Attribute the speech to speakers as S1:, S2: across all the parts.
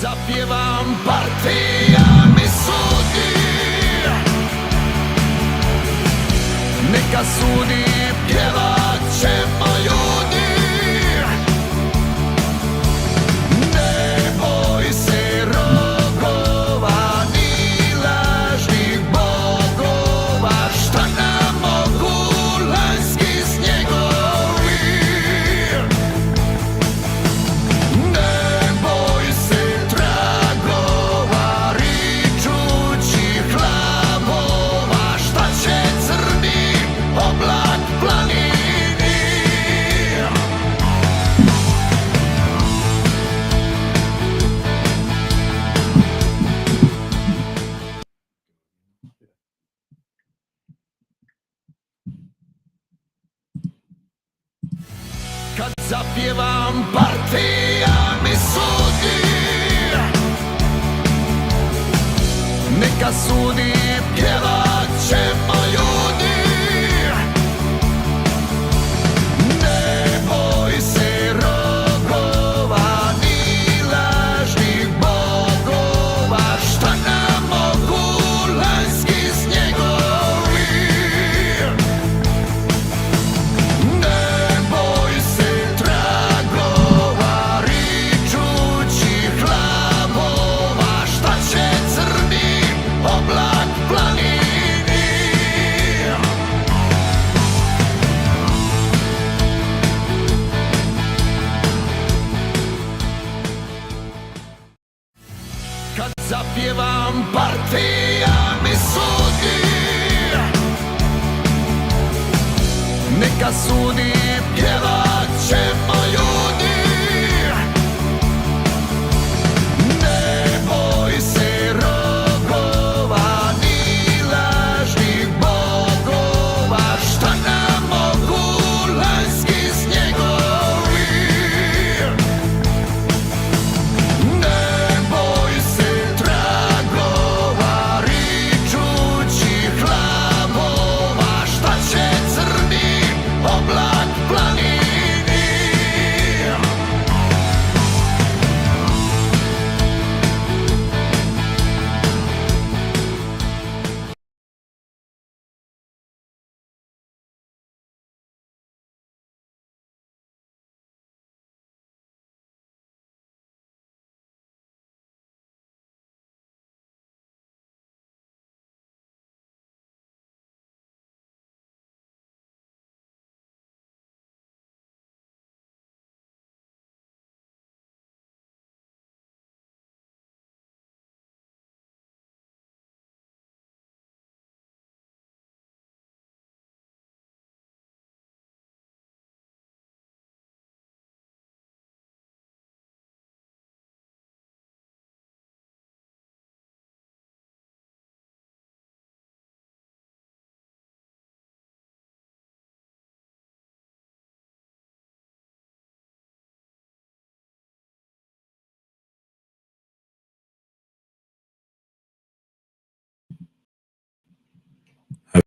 S1: zapjevam partija mi sudi, neka sudi, pjevat ćemo ljudi. Ne boj se rogova ni lažnih bogova, šta nam mogu lanjski snjegovi. Ne boj se tragova ričućih hlavova, šta će crni oblak planini. Kad zapjevam partija mi sudi, neka sudi, pjevat ćemo ljudi. Ne boj se rogova ni lažnih bogova, šta nam mogu lanjski snjegovi. Ne boj se tragova ričućih hlavova, šta će crni oblak planini. Kad zapjevam partija mi sudi, neka sudi, pjevat ćemo ljudi. Ne boj se rogova ni lažnih bogova, šta nam mogu lanjski snjegovi. Ne boj se tragova ričućih hlavova, šta će crni oblak planini.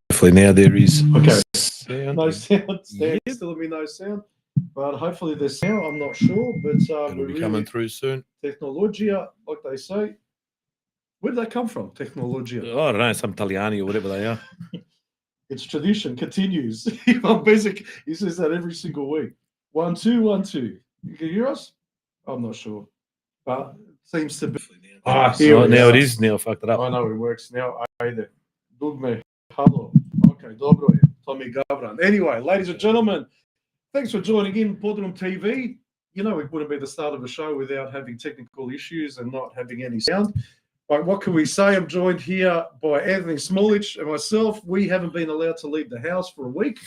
S2: Hopefully now there is
S3: Okay.
S2: sound.
S3: No sound. Stan's telling me no sound, but hopefully there's sound. I'm not sure, but
S2: It'll
S3: we're
S2: be
S3: really
S2: coming through soon.
S3: technologia, like they say. Where did they come from? Technologia.
S2: Oh, I don't know, some Italiani or whatever they are.
S3: It's tradition continues. I'm basic. He says that every single week. 1 2 1 2. You can hear us? I'm not sure, but it seems to be. Ah, here we
S2: now
S3: are.
S2: it is. Now I fucked it up.
S3: I know it works now. Ajde. Dugme. Hello. Okay, dobro je. Tommy Gavran. Anyway, ladies and gentlemen, thanks for joining in PodroomTV. You know, it wouldn't be the start of a show without having technical issues and not having any sound. But what can we say? I'm joined here by Anthony Smolich and myself. We haven't been allowed to leave the house for a week,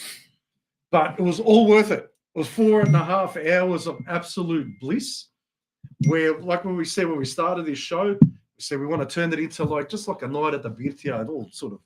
S3: but it was all worth it. It was 4.5 hours of absolute bliss. Where, like when we said when we started this show, we said we want to turn it into just like a night at the Birtia, all sort of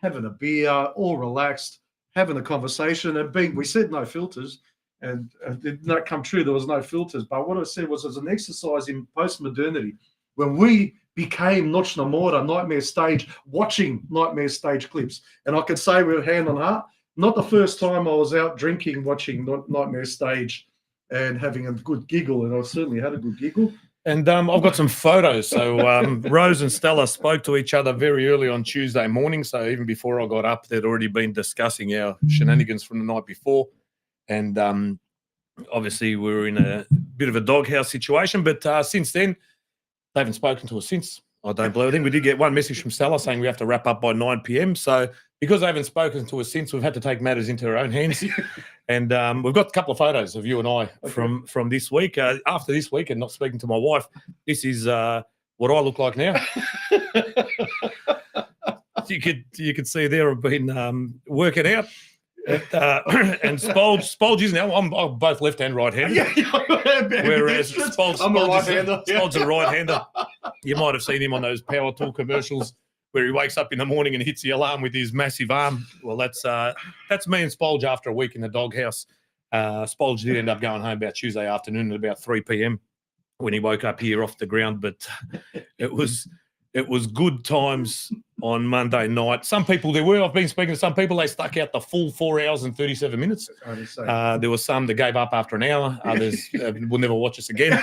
S3: having a beer, all relaxed, having a conversation, and we said no filters, and it did not come true. There was no filters, but what I said was as an exercise in post-modernity, when we became Nochna Mora, Nightmare Stage, watching Nightmare Stage clips, and I could say with hand on heart, not the first time I was out drinking, watching Nightmare Stage and having a good giggle, and I certainly had a good giggle.
S2: And I've got some photos. So Rose and Stella spoke to each other very early on Tuesday morning. So even before I got up, they'd already been discussing our shenanigans from the night before. And obviously we were in a bit of a doghouse situation. But since then, they haven't spoken to us since. I don't believe. I think we did get one message from Stella saying we have to wrap up by 9 p.m. So because they haven't spoken to us since, we've had to take matters into our own hands. And we've got a couple of photos of you and I from this week. After this week and not speaking to my wife, this is what I look like now. you could see there I've been working out. And Spolge is now. I'm both left and right handed. Whereas I'm a right-hander. Spolge's a right-hander. You might have seen him on those power tool commercials where he wakes up in the morning and hits the alarm with his massive arm. Well, that's me and Spolge after a week in the doghouse. Spolge did end up going home about Tuesday afternoon at about 3 p.m. when he woke up here off the ground, but it was good times on Monday night. Some people I've been speaking to some people, they stuck out the full 4 hours and 37 minutes. There were some that gave up after an hour. Others will never watch us again.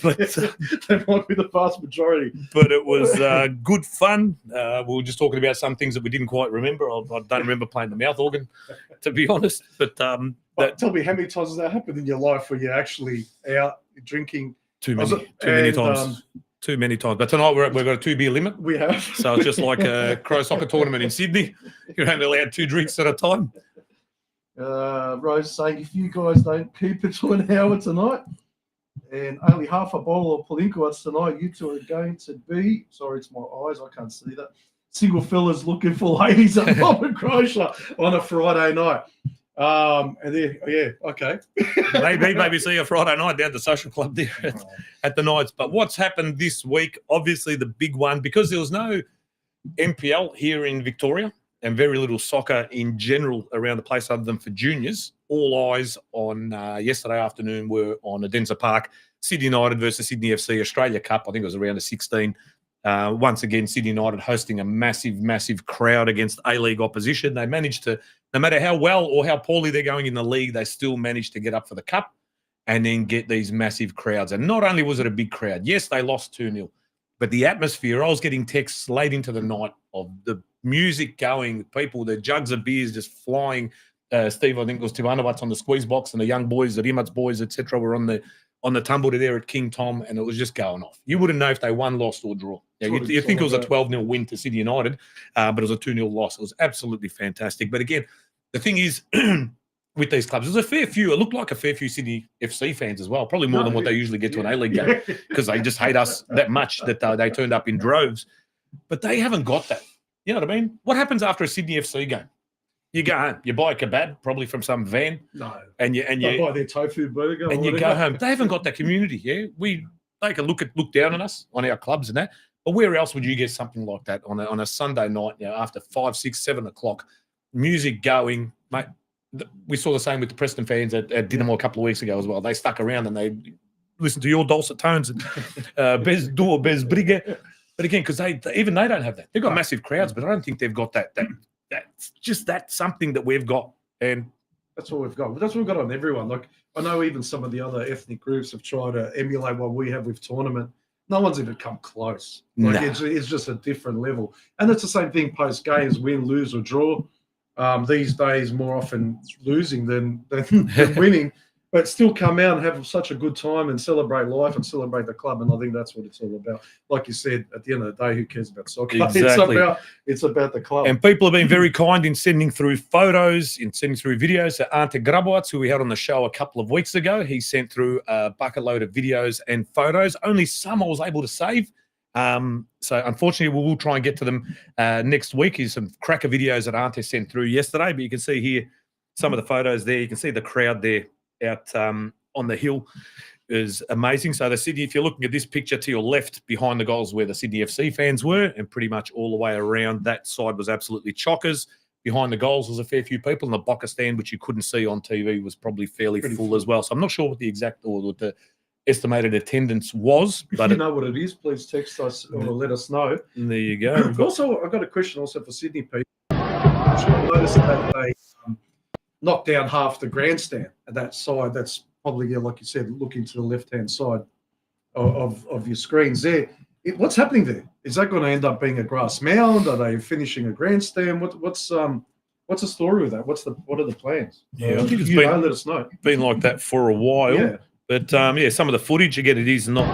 S2: But
S3: that might be the vast majority.
S2: But it was good fun. We were just talking about some things that we didn't quite remember. I don't remember playing the mouth organ, to be honest. But
S3: tell me, how many times has that happened in your life where you're actually out drinking?
S2: Too many times. Too many times. But tonight we've got a 2-beer limit.
S3: We have.
S2: So it's just like a Crow soccer tournament in Sydney. You're only allowed 2 drinks at a time.
S3: Rose saying, if you guys don't keep it to an hour tonight and only half a bottle of Palinkowitz tonight, you two are going to be, sorry, it's my eyes, I can't see that, single fellas looking for ladies at Bob and Crozier on a Friday night. And then, yeah, okay.
S2: maybe see you Friday night down at the social club there at the Knights. But what's happened this week, obviously the big one, because there was no NPL here in Victoria and very little soccer in general around the place other than for juniors, all eyes on yesterday afternoon were on Adenza Park, Sydney United versus Sydney FC Australia Cup. I think it was around a 16. Once again, Sydney United hosting a massive crowd against A-League opposition. They managed to, no matter how well or how poorly they're going in the league, they still managed to get up for the cup and then get these massive crowds. And not only was it a big crowd, yes, they lost 2-0, but the atmosphere, I was getting texts late into the night of the music going, people, the jugs of beers just flying. Steve, I think it was Tivanawat's on the squeeze box and the young boys, the Imat's boys, etc., were on the tumble there at King Tom, and it was just going off. You wouldn't know if they won, lost, or draw. You think it was a 12-0 win to Sydney United, but it was a 2-0 loss. It was absolutely fantastic. But again, the thing is, with these clubs, there's a fair few. It looked like a fair few Sydney FC fans as well, probably more than what they usually get to an A-League game, because they just hate us that much that they turned up in droves. But they haven't got that. You know what I mean? What happens after a Sydney FC game? You go home. You buy a kebab, probably from some van.
S3: No.
S2: And you
S3: buy their tofu burger.
S2: And you go home. They haven't got that community. Yeah, they can look down on us, on our clubs and that. But where else would you get something like that on a Sunday night? You know, after 5, 6, 7 o'clock, music going, mate. We saw the same with the Preston fans at Dynamo a couple of weeks ago as well. They stuck around and they listened to your dulcet tones and Bez Dor, Bez Briga. But again, because even they don't have that. They've got massive crowds, but I don't think they've got that. That's something that we've got, and
S3: that's what we've got. That's what we've got on everyone. Like, I know even some of the other ethnic groups have tried to emulate what we have with tournament. No one's even come close. Like, it's just a different level, and it's the same thing post games: win, lose, or draw. These days, more often losing than winning, but still come out and have such a good time and celebrate life and celebrate the club. And I think that's what it's all about. Like you said, at the end of the day, who cares about soccer?
S2: Exactly.
S3: It's about the club.
S2: And people have been very kind in sending through photos, in sending through videos. So Ante Grabowitz, who we had on the show a couple of weeks ago, he sent through a bucket load of videos and photos. Only some I was able to save. So unfortunately, we will try and get to them next week. Here's some cracker videos that Ante sent through yesterday, but you can see here some of the photos there. You can see the crowd there out on the hill is amazing. So the Sydney, if you're looking at this picture to your left behind the goals where the Sydney FC fans were, and pretty much all the way around that side was absolutely chockers. Behind the goals was a fair few people, and the Bocker stand, which you couldn't see on TV, was probably fairly full as well. So I'm not sure what the exact or what the estimated attendance was. But
S3: if you know what it is, please text us or let us know.
S2: There you go.
S3: Also, I've got a question also for Sydney people. I'm sure you noticed that they knocked down half the grandstand at that side. That's probably, like you said, looking to the left-hand side. of your screens there. What's happening there? Is that going to end up being a grass mound? Are they finishing a grandstand? What's the story with that? What are the plans?
S2: Yeah, I think it's
S3: let us know.
S2: been like that for a while.
S3: Yeah.
S2: But some of the footage again, it is not.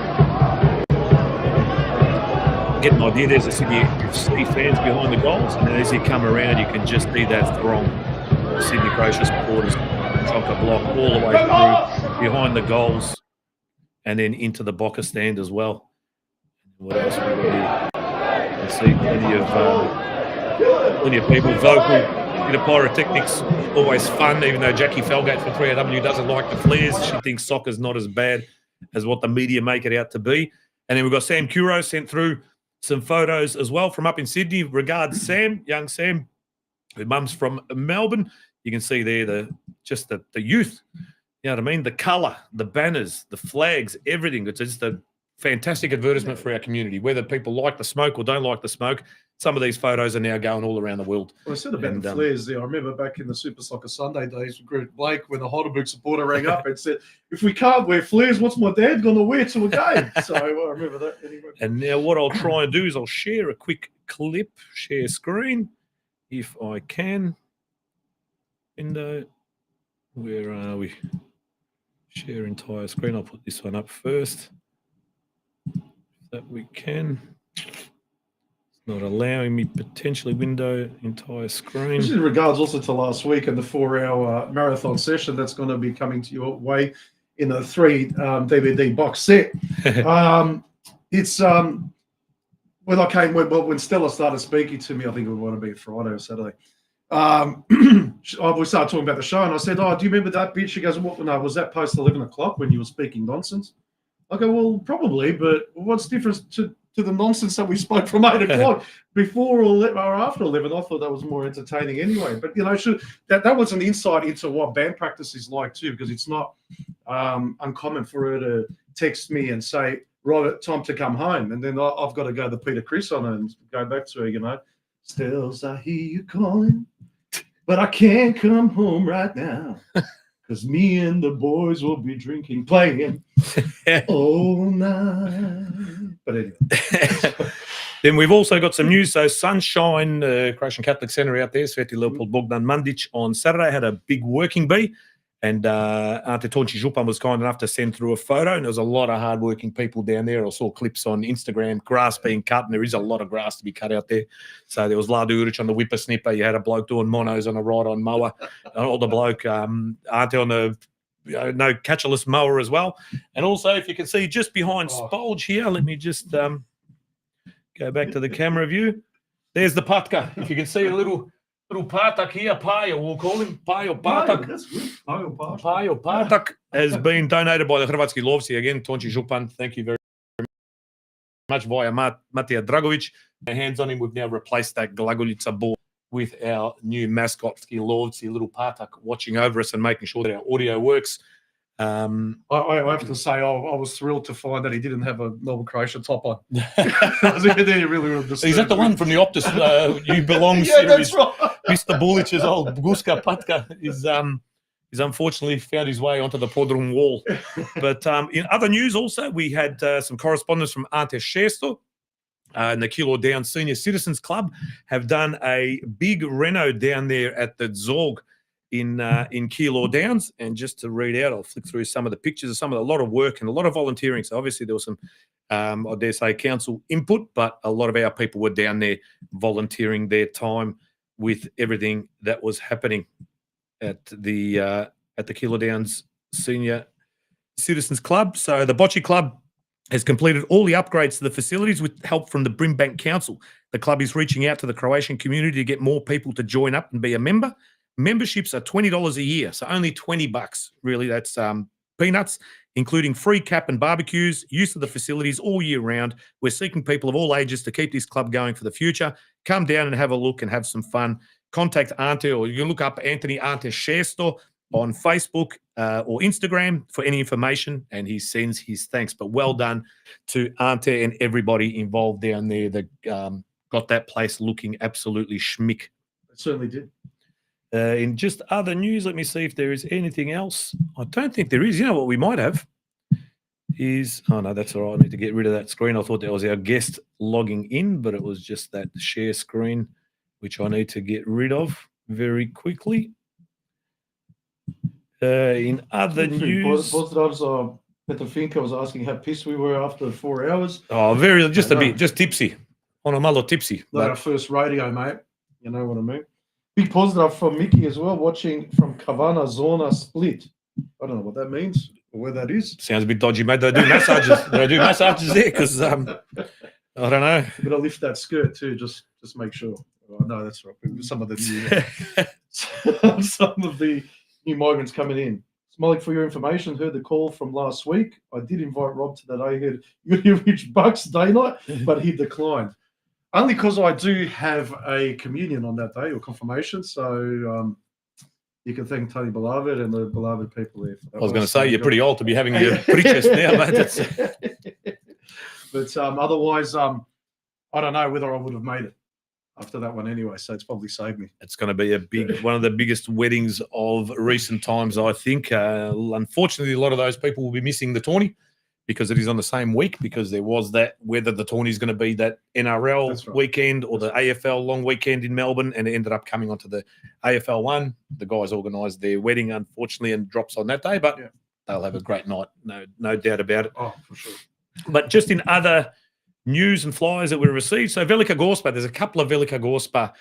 S2: Get an idea. There's a Sydney FC fans behind the goals, and then as you come around, you can just see that throng of Sydney Croatia supporters, chock-a-block all the way through behind the goals, and then into the Boca stand as well. What else we got here? I see plenty of people vocal. Bit of pyrotechnics, always fun. Even though Jackie Felgate from 3AW doesn't like the flares, she thinks soccer's not as bad as what the media make it out to be. And then we've got Sam Curo sent through some photos as well from up in Sydney. Regards, Sam, young Sam. Her mum's from Melbourne. You can see there the youth. You know what I mean? The colour, the banners, the flags, everything. It's just a fantastic advertisement for our community. Whether people like the smoke or don't like the smoke, some of these photos are now going all around the world.
S3: Well, I said about the flares there. I remember back in the Super Soccer Sunday days with Greg Blake when the Heidelberg supporter rang up and said, if we can't wear flares, what's my dad going to wear to a game? So I remember that anyway.
S2: And now what I'll try and do is I'll share a quick clip, share screen, if I can. Window, where are we? Share entire screen. I'll put this one up first. That we can. Not allowing me potentially window entire screen.
S3: This is in regards also to last week and the 4-hour marathon session that's going to be coming to your way in a 3 DVD box set. It's when Stella started speaking to me, I think it would want to be Friday or Saturday. We started talking about the show, and I said, "Oh, do you remember that bit?" She goes, "What? No, was that post 11 o'clock when you were speaking nonsense?" I go, "Well, probably, but what's the difference to the nonsense that we spoke from 8 o'clock before or after 11? I thought that was more entertaining anyway." But that was an insight into what band practice is like too, because it's not uncommon for her to text me and say, "Robert, time to come home," and then I've got to go the Peter Chris on and go back to her, Stills, I hear you calling, but I can't come home right now. Because me and the boys will be drinking, playing all night. But anyway.
S2: Then we've also got some news. So Sunshine Croatian Catholic Centre out there, Sveti Leopold Bogdan Mandic, on Saturday had a big working bee. And Ante Tonči Župan was kind enough to send through a photo. And there was a lot of hardworking people down there. I saw clips on Instagram, grass being cut. And there is a lot of grass to be cut out there. So there was Ladu Uric on the whippersnipper. You had a bloke doing monos on the right on mower. Or the bloke, Ante on the no catcherless mower as well. And also, if you can see just behind Spolge here, let me just go back to the camera view. There's the Patka. If you can see a little Patak here, Pajo, we'll call him Pajo Patak.
S3: That's good.
S2: Pajo Patak has been donated by the Hrvatski lovci. Again, Tonči Župan, thank you very much, via Matija Dragovic. Our hands on him, we've now replaced that Glagoljica board with our new mascot, Lovci, little Patak, watching over us and making sure that our audio works.
S3: I have to say, I was thrilled to find that he didn't have a Melbourne Croatia top on. Is
S2: that the one from the Optus You Belong series?
S3: That's right.
S2: Mr. Bulich's old Guska Patka is unfortunately found his way onto the Podrum wall. But in other news also, we had some correspondence from Ante Šesto. And the Kilo Down Senior Citizens Club have done a big reno down there at the Zorg in Kilo Downs. And just to read out, I'll flick through some of the pictures of a lot of work and a lot of volunteering. So obviously there was some, I dare say, council input, but a lot of our people were down there volunteering their time with everything that was happening at the Kilo Downs Senior Citizens Club. So the Bocce Club has completed all the upgrades to the facilities with help from the Brimbank Council. The club is reaching out to the Croatian community to get more people to join up and be a member. Memberships are $20 a year, so only $20, really. That's peanuts, including free cap and barbecues, use of the facilities all year round. We're seeking people of all ages to keep this club going for the future. Come down and have a look and have some fun. Contact Ante, or you can look up Anthony Ante Šesto on Facebook or Instagram for any information, and he sends his thanks. But well done to Ante and everybody involved down there that got that place looking absolutely schmick.
S3: It certainly did.
S2: In just other news, let me see if there is anything else. I don't think there is. You know what we might have is, oh no, that's all right. I need to get rid of that screen. I thought that was our guest logging in, but it was just that share screen, which I need to get rid of very quickly. In other news,
S3: Peter Finka was asking how pissed we were after 4 hours.
S2: oh, just a bit, just tipsy. On a mullo tipsy.
S3: Not our first radio, mate. You know what I mean? Big positive from Mickey as well, watching from Kavana Zona Split. I don't know what that means or where that is.
S2: Sounds a bit dodgy, mate. They do massages. They do massages there because I don't know.
S3: You better lift that skirt too, just make sure. Oh, no, that's right. Some of the new migrants coming in. Smalik, for your information, heard the call from last week. I did invite Rob to that A-head Rich Bucks day night, but he declined. Only because I do have a communion on that day or confirmation, so you can thank Tony Beloved and the beloved people there.
S2: I was going to say, you're pretty old to be having your preachers now, mate.
S3: But otherwise, I don't know whether I would have made it after that one anyway, so it's probably saved me.
S2: It's going to be one of the biggest weddings of recent times, I think. Unfortunately, a lot of those people will be missing the tourney because it is on the same week, because there was that, whether the tourney is going to be that NRL weekend or the AFL long weekend in Melbourne, and it ended up coming onto the AFL one. The guys organised their wedding, unfortunately, and drops on that day, but they'll have a great night, no doubt about it.
S3: Oh, for sure.
S2: But just in other news and flyers that we received, so Velika Gorspa, there's a couple of Velika Gorspa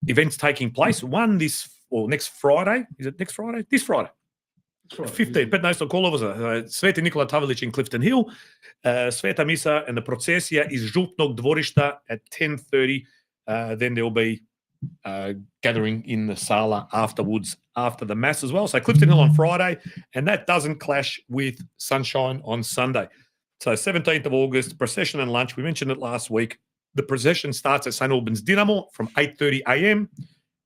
S2: events taking place. One next Friday. Is it next Friday? This Friday. 15, 15. kolovoza. Sveti Nikola Tavelić in Clifton Hill. Sveta Misa and the Procesija iz Župnog dvorišta at 10:30. Then there will be gathering in the Sala afterwards, after the Mass as well. So Clifton Hill on Friday, and that doesn't clash with Sunshine on Sunday. So 17th of August, procession and lunch. We mentioned it last week. The procession starts at St. Albans Dynamo from 8:30 a.m.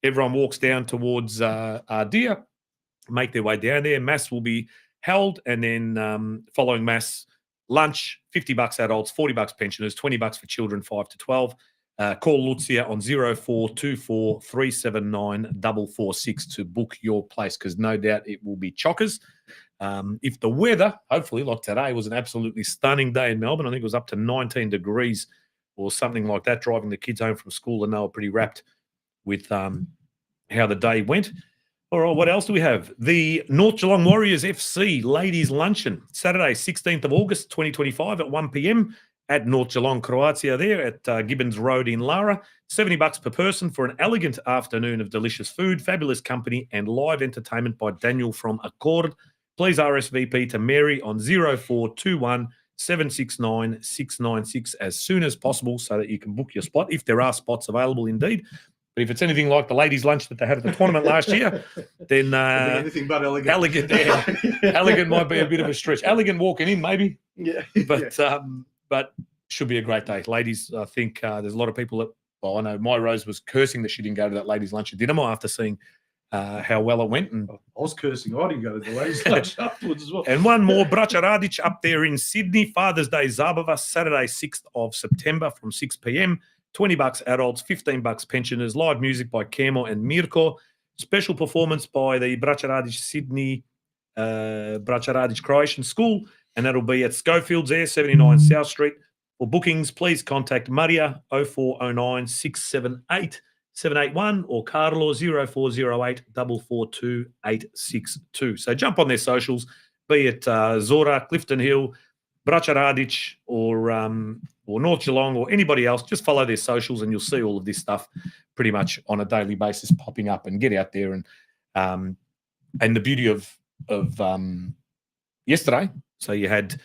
S2: Everyone walks down towards Ardia, make their way down there. Mass will be held, and then following Mass, lunch, $50 adults, $40 pensioners, $20 for children 5 to 12. Call Lucia on 0424 379 446 to book your place, because no doubt it will be chockers. If the weather, hopefully, like today, was an absolutely stunning day in Melbourne. I think it was up to 19 degrees or something like that, driving the kids home from school, and they were pretty wrapped with how the day went. All right, what else do we have? The North Geelong Warriors FC Ladies Luncheon, Saturday, 16th of August, 2025 at 1 p.m. at North Geelong, Croatia, there at Gibbons Road in Lara. $70 per person for an elegant afternoon of delicious food, fabulous company, and live entertainment by Daniel from Accord. Please RSVP to Mary on 0421 769 696 as soon as possible so that you can book your spot, if there are spots available indeed. But if it's anything like the ladies' lunch that they had at the tournament last year, then
S3: anything but elegant.
S2: Elegant might be a bit of a stretch. Elegant walking in, maybe.
S3: Yeah.
S2: But should be a great day. Ladies, I think there's a lot of people that, well, I know my Rose was cursing that she didn't go to that ladies' lunch at Dynamo after seeing how well it went. And
S3: I was cursing. I didn't go to the ladies' lunch afterwards as well.
S2: And one more, Braća Radić up there in Sydney, Father's Day Zabava, Saturday, 6th of September from 6 p.m. $20 adults, $15 pensioners, live music by Kemo and Mirko, special performance by the Braća Radić Sydney, Braća Radić Croatian School, and that'll be at Schofield's there, 79 South Street. For bookings, please contact Maria 0409 678 781 or Carlo 0408 442 862. So jump on their socials, be it Zora, Clifton Hill, Braća Radić, or North Geelong, or anybody else. Just follow their socials and you'll see all of this stuff pretty much on a daily basis popping up. And get out there. And the beauty of yesterday, so you had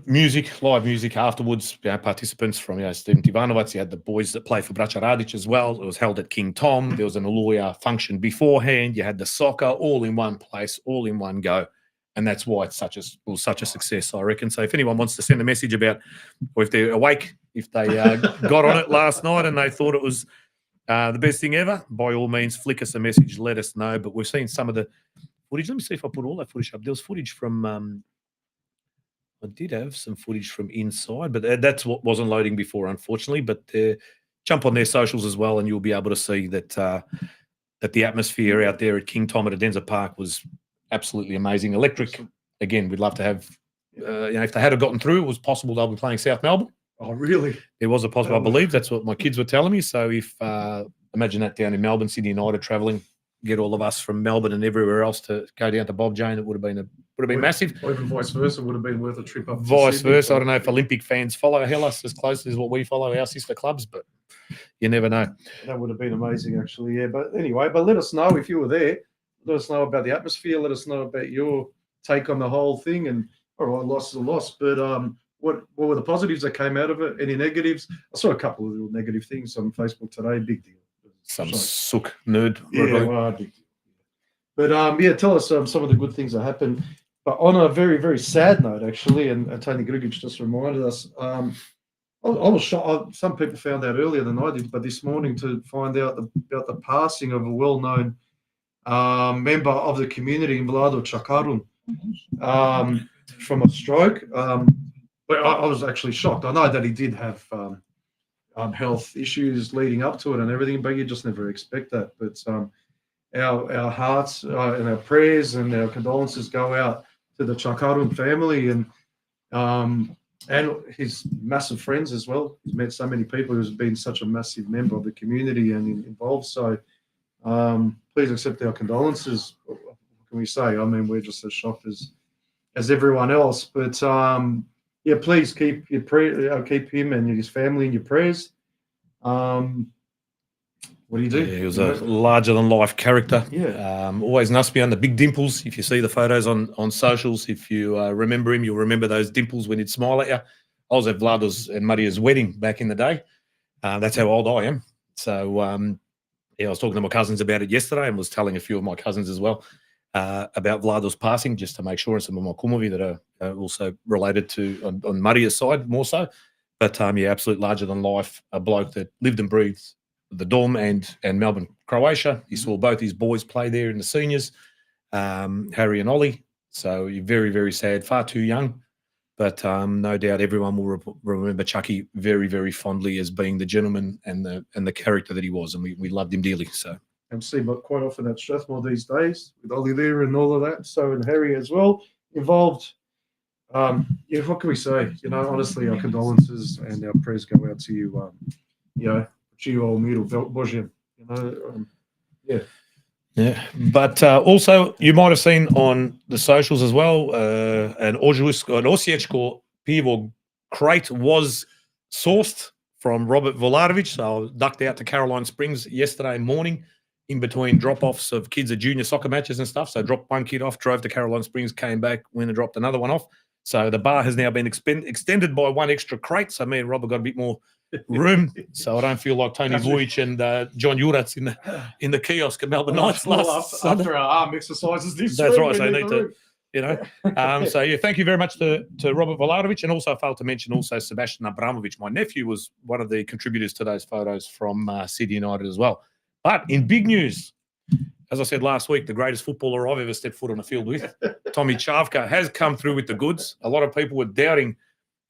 S2: music, live music afterwards, participants from Steven Tivanovac. You had the boys that play for Braća Radić as well. It was held at King Tom. There was an Oluya function beforehand. You had the soccer all in one place, all in one go. And that's why it's was such a success, I reckon. So if anyone wants to send a message about, or if they're awake, if they got on it last night and they thought it was the best thing ever, by all means, flick us a message, let us know. But we've seen some of the footage. Let me see if I put all that footage up. There was footage from, I did have some footage from inside, but that's what wasn't loading before, unfortunately. But jump on their socials as well, and you'll be able to see that that the atmosphere out there at King Tom at Adenza Park was absolutely amazing. Electric again, we'd love to have, if they had gotten through, it was possible they'll be playing South Melbourne.
S3: Oh, really?
S2: There was a possible, I believe. That's what my kids were telling me. So if, imagine that down in Melbourne, Sydney United travelling, get all of us from Melbourne and everywhere else to go down to Bob Jane, it would have been massive.
S3: Or even vice versa, would have been worth a trip up.
S2: Vice versa. I don't know if Olympic fans follow Hellas as closely as what we follow our sister clubs, but you never know.
S3: That would have been amazing, actually. Yeah, but anyway, let us know if you were there. Let us know about the atmosphere. Let us know about your take on the whole thing. And all right, loss is a loss, but what were the positives that came out of it? Any negatives? I saw a couple of little negative things on Facebook today. Big deal.
S2: Some sook nerd.
S3: Yeah, well, big deal. But tell us some of the good things that happened. But on a very, very sad note, actually, and Tony Grigic just reminded us, I was shocked. Some people found out earlier than I did, but this morning to find out about the passing of a well-known member of the community, Vlado Chakarun, from a stroke. But I was actually shocked. I know that he did have health issues leading up to it and everything, but you just never expect that. But our hearts and our prayers and our condolences go out to the Chakarun family and his massive friends as well. He's met so many people who's been such a massive member of the community and involved. So please accept our condolences. What can we say? I mean, we're just as shocked as everyone else. But please keep keep him and his family in your prayers. What do you do?
S2: Yeah, he was a larger-than-life character.
S3: Yeah.
S2: Always Nuspy on the big dimples. If you see the photos on socials, if you remember him, you'll remember those dimples when he'd smile at you. I was at Vlado's and Maria's wedding back in the day. That's how old I am. So, I was talking to my cousins about it yesterday and was telling a few of my cousins as well about Vlado's passing, just to make sure, and some of my kumovi that are also related to on Maria's side more so. But, absolute larger-than-life, a bloke that lived and breathed the Dom and Melbourne, Croatia. He saw both his boys play there in the seniors, Harry and Ollie. So you're very, very sad, far too young. But no doubt everyone will remember Chucky very, very fondly as being the gentleman and the character that he was, and we loved him dearly. So
S3: I'm seeing quite often at Strathmore these days with Ollie there and all of that. So and Harry as well involved. What can we say? Honestly, our condolences and our prayers go out to you.
S2: Yeah. But also, you might have seen on the socials as well, an Osječko pivo crate was sourced from Robert Volarovic. So I ducked out to Caroline Springs yesterday morning in between drop-offs of kids at junior soccer matches and stuff. So I dropped one kid off, drove to Caroline Springs, came back, went and dropped another one off. So the bar has now been extended by one extra crate. So me and Robert got a bit more room, so I don't feel like Tony Vujic and John Jurats in the kiosk at Melbourne Knights
S3: after our arm exercises.
S2: That's right. So I need to, So thank you very much to Robert Volarovic, and also I failed to mention also Sebastian Abramovic. My nephew was one of the contributors to those photos from Sydney United as well. But in big news, as I said last week, the greatest footballer I've ever stepped foot on a field with, Tommy Chavka, has come through with the goods. A lot of people were doubting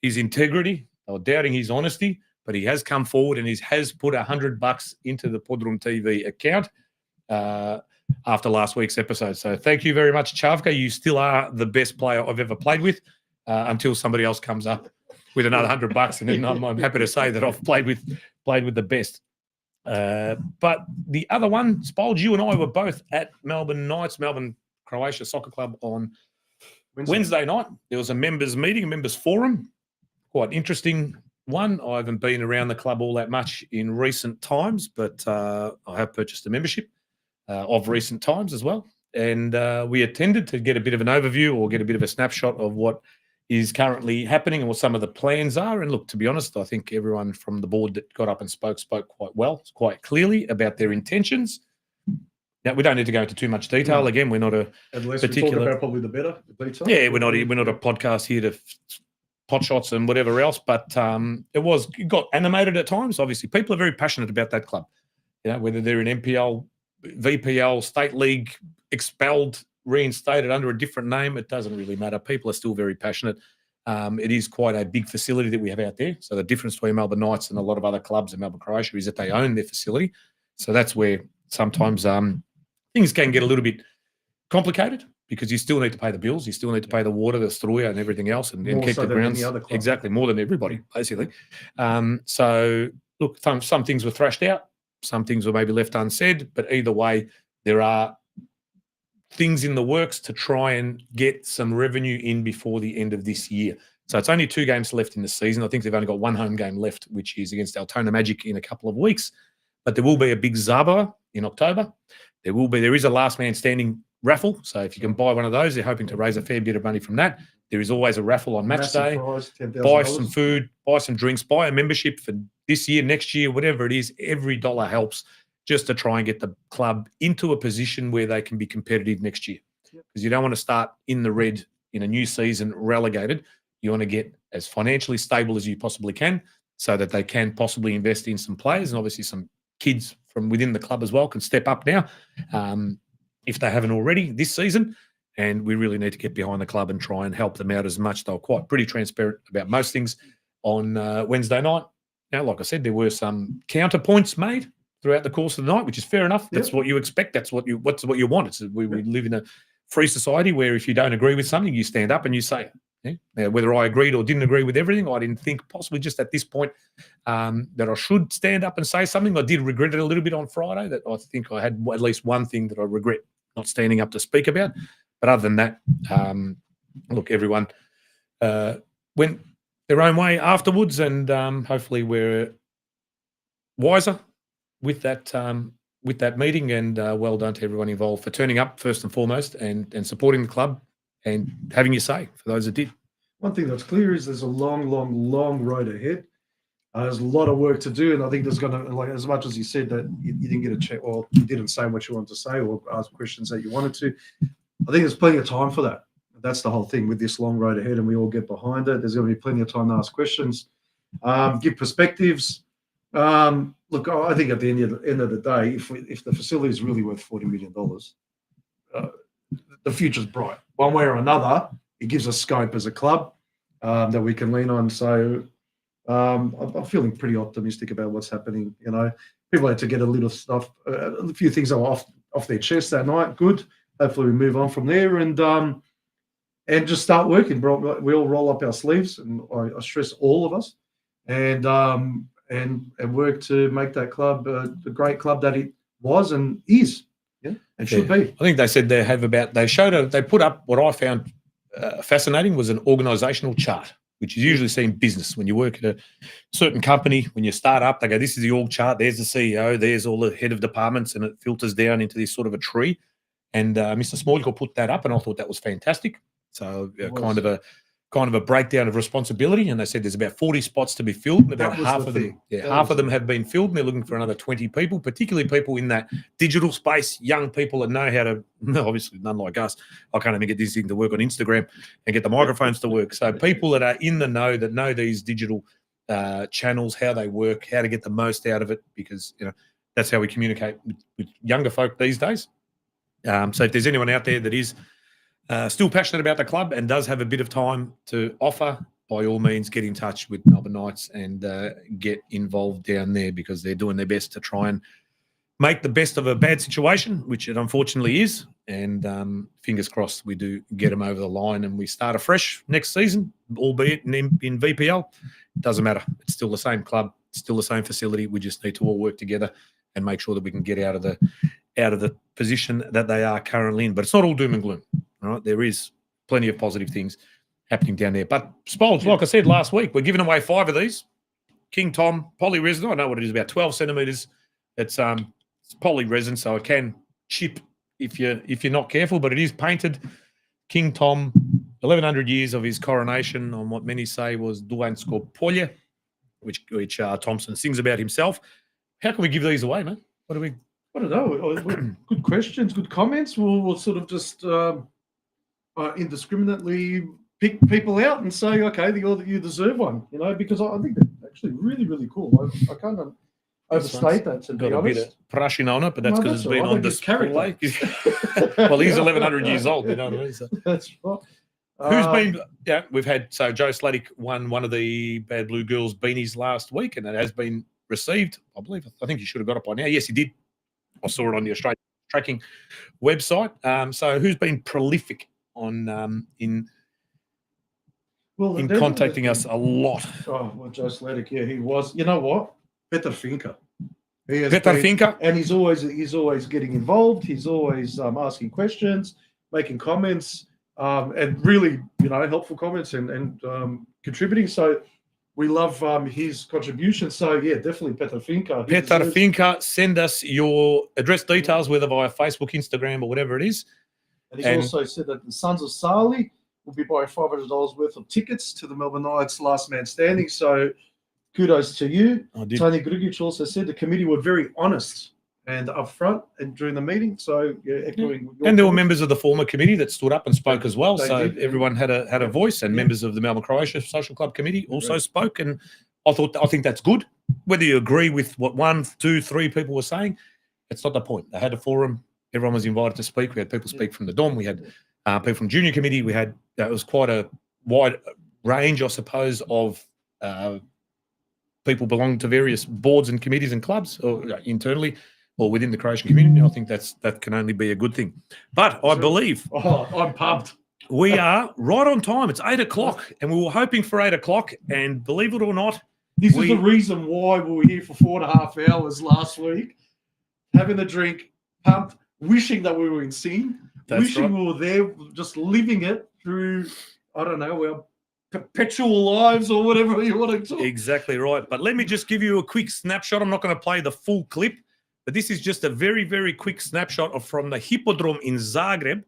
S2: his integrity, they were doubting his honesty. But he has come forward and he has put $100 into the PodroomTV account after last week's episode. So thank you very much, Chavka. You still are the best player I've ever played with until somebody else comes up with another $100, and then I'm happy to say that I've played with the best. But the other one, Spolge, you and I were both at Melbourne Knights, Melbourne Croatia Soccer Club on Wednesday night. There was a members meeting, a members forum, quite interesting one. I haven't been around the club all that much in recent times, but I have purchased a membership of recent times as well. And we attended to get a bit of an overview or get a bit of a snapshot of what is currently happening and what some of the plans are. And look, to be honest, I think everyone from the board that got up and spoke quite well, quite clearly about their intentions. Now, we don't need to go into too much detail. Again, we're not a
S3: Unless
S2: particular...
S3: we talk about probably the better.
S2: Yeah, we're not a podcast here to pot shots and whatever else, but it got animated at times. Obviously, people are very passionate about that club. Whether they're in NPL, VPL, State League, expelled, reinstated under a different name, it doesn't really matter. People are still very passionate. It is quite a big facility that we have out there. So the difference between Melbourne Knights and a lot of other clubs in Melbourne, Croatia is that they own their facility. So that's where sometimes things can get a little bit complicated. because you still need to pay the bills, you still need to pay the water, the struya, and everything else, and
S3: More
S2: keep
S3: so
S2: the
S3: than any
S2: grounds
S3: other club.
S2: exactly more than everybody, basically. So look, some things were thrashed out, some things were maybe left unsaid, but either way, there are things in the works to try and get some revenue in before the end of this year. So it's only 2 games left in the season. I think they've only got 1 home game left, which is against Altona Magic in a couple of weeks. But there will be a big Zaba in October. There is a last man standing raffle. So if you can buy one of those, they're hoping to raise a fair bit of money from that. There is always a raffle on match
S3: Massive
S2: day.
S3: prize, $10,000.
S2: Buy some food, buy some drinks, buy a membership for this year, next year, whatever it is. Every dollar helps, just to try and get the club into a position where they can be competitive next year. Because you don't want to start in the red in a new season relegated. You want to get as financially stable as you possibly can so that they can possibly invest in some players, and obviously some kids from within the club as well can step up now if they haven't already this season. And we really need to get behind the club and try and help them out as much. They were quite pretty transparent about most things on Wednesday night. Now, like I said, there were some counterpoints made throughout the course of the night, which is fair enough. That's what you expect. That's what you want. We live in a free society where if you don't agree with something, you stand up and you say it. Yeah? Now, whether I agreed or didn't agree with everything, I didn't think possibly just at this point that I should stand up and say something. I did regret it a little bit on Friday, that I think I had at least one thing that I regret not standing up to speak about. But other than that, look, everyone went their own way afterwards, and hopefully we're wiser with that meeting. And well done to everyone involved for turning up first and foremost, and supporting the club and having your say for those that did.
S3: One thing that's clear is there's a long road ahead. There's a lot of work to do, and I think there's going to, like, as much as you said that you didn't get a check, or you didn't say what you wanted to say, or ask questions that you wanted to, I think there's plenty of time for that. That's the whole thing with this long road ahead, and we all get behind it. There's going to be plenty of time to ask questions, give perspectives. Look, I think at the end of the day, if the facility is really worth $40 million, the future's bright. One way or another, it gives us scope as a club that we can lean on. So I'm feeling pretty optimistic about what's happening. You know, people had to get a little stuff, a few things that were off their chest that night. Good. Hopefully we move on from there and just start working. We all roll up our sleeves, and I stress all of us, and work to make that club the great club that it was and is. Yeah, and should be.
S2: I think they said they put up what I found fascinating was an organisational chart, which is usually seen in business. When you work at a certain company, when you start up, they go, this is the org chart, there's the CEO, there's all the head of departments, and it filters down into this sort of a tree. And Mr. Smallcott put that up, and I thought that was fantastic. So kind of a breakdown of responsibility. And they said there's about 40 spots to be filled, and about half of them have been filled, and they're looking for another 20 people, particularly people in that digital space, young people that know how to, obviously none like us. I can't even get this thing to work on Instagram and get the microphones to work. So people that are in the know, that know these digital channels, how they work, how to get the most out of it, because that's how we communicate with younger folk these days. So if there's anyone out there that is still passionate about the club and does have a bit of time to offer, by all means, get in touch with Melbourne Knights and get involved down there, because they're doing their best to try and make the best of a bad situation, which it unfortunately is. And fingers crossed we do get them over the line and we start afresh next season, albeit in VPL. It doesn't matter. It's still the same club, still the same facility. We just need to all work together and make sure that we can get out of the position that they are currently in. But it's not all doom and gloom. All right, there is plenty of positive things happening down there. But Spolge, like I said last week, we're giving away 5 of these. King Tom polyresin. I know what it is, about 12 centimetres. It's polyresin, so it can chip if you're not careful, but it is painted. King Tom, 1100 years of his coronation on what many say was Duansko Polje, which Thompson sings about himself. How can we give these away, man? I
S3: don't know. Good questions, good comments. We'll sort of just indiscriminately pick people out and say, okay, you deserve one, because I think they're actually really, really cool. I can't overstate that, to be honest. Got a bit of Prussian
S2: on it, but that's because it's been on display. Well, he's 1100 years old, you know what I mean? So.
S3: That's right.
S2: Who's been, we've had, so Joe Sladdick won one of the Bad Blue Girls beanies last week, and it has been received, I think he should have got it by now. Yes, he did. I saw it on the Australian tracking website. So who's been prolific on in contacting us a lot?
S3: Oh, well, Joe Sledick, yeah, he was. You know what? Peter Finker. He has
S2: Peter
S3: been-
S2: Finker.
S3: and he's always getting involved. He's always asking questions, making comments, and really, helpful comments and contributing. So we love his contribution. So yeah, definitely Peter Finker.
S2: Peter Finker, send us your address details, whether via Facebook, Instagram, or whatever it is.
S3: And he's also said that the Sons of Sali will be buying $500 worth of tickets to the Melbourne Knights Last Man Standing. So kudos to you. Tony Grugic also said the committee were very honest and upfront and during the meeting. So yeah, echoing.
S2: And there were members of the former committee that stood up and spoke as well. So
S3: did.
S2: everyone had a voice, and members of the Melbourne Croatia Social Club Committee also spoke. And I think that's good. Whether you agree with what 1, 2, 3 people were saying, it's not the point. They had a forum. Everyone was invited to speak. We had people speak from the Dom. We had people from Junior Committee. We had that was quite a wide range, I suppose, of people belonging to various boards and committees and clubs, or internally or within the Croatian community. I think that can only be a good thing. But I believe
S3: I'm pumped.
S2: we are right on time. It's 8 o'clock, and we were hoping for 8 o'clock. And believe it or not,
S3: this is the reason why we were here for 4.5 hours last week, having a drink, pumped, wishing that we were in scene, wishing we were there, just living it through, I don't know, our perpetual lives or whatever you want to talk.
S2: Exactly right. But let me just give you a quick snapshot. I'm not going to play the full clip, but this is just a very, very quick snapshot from the Hippodrome in Zagreb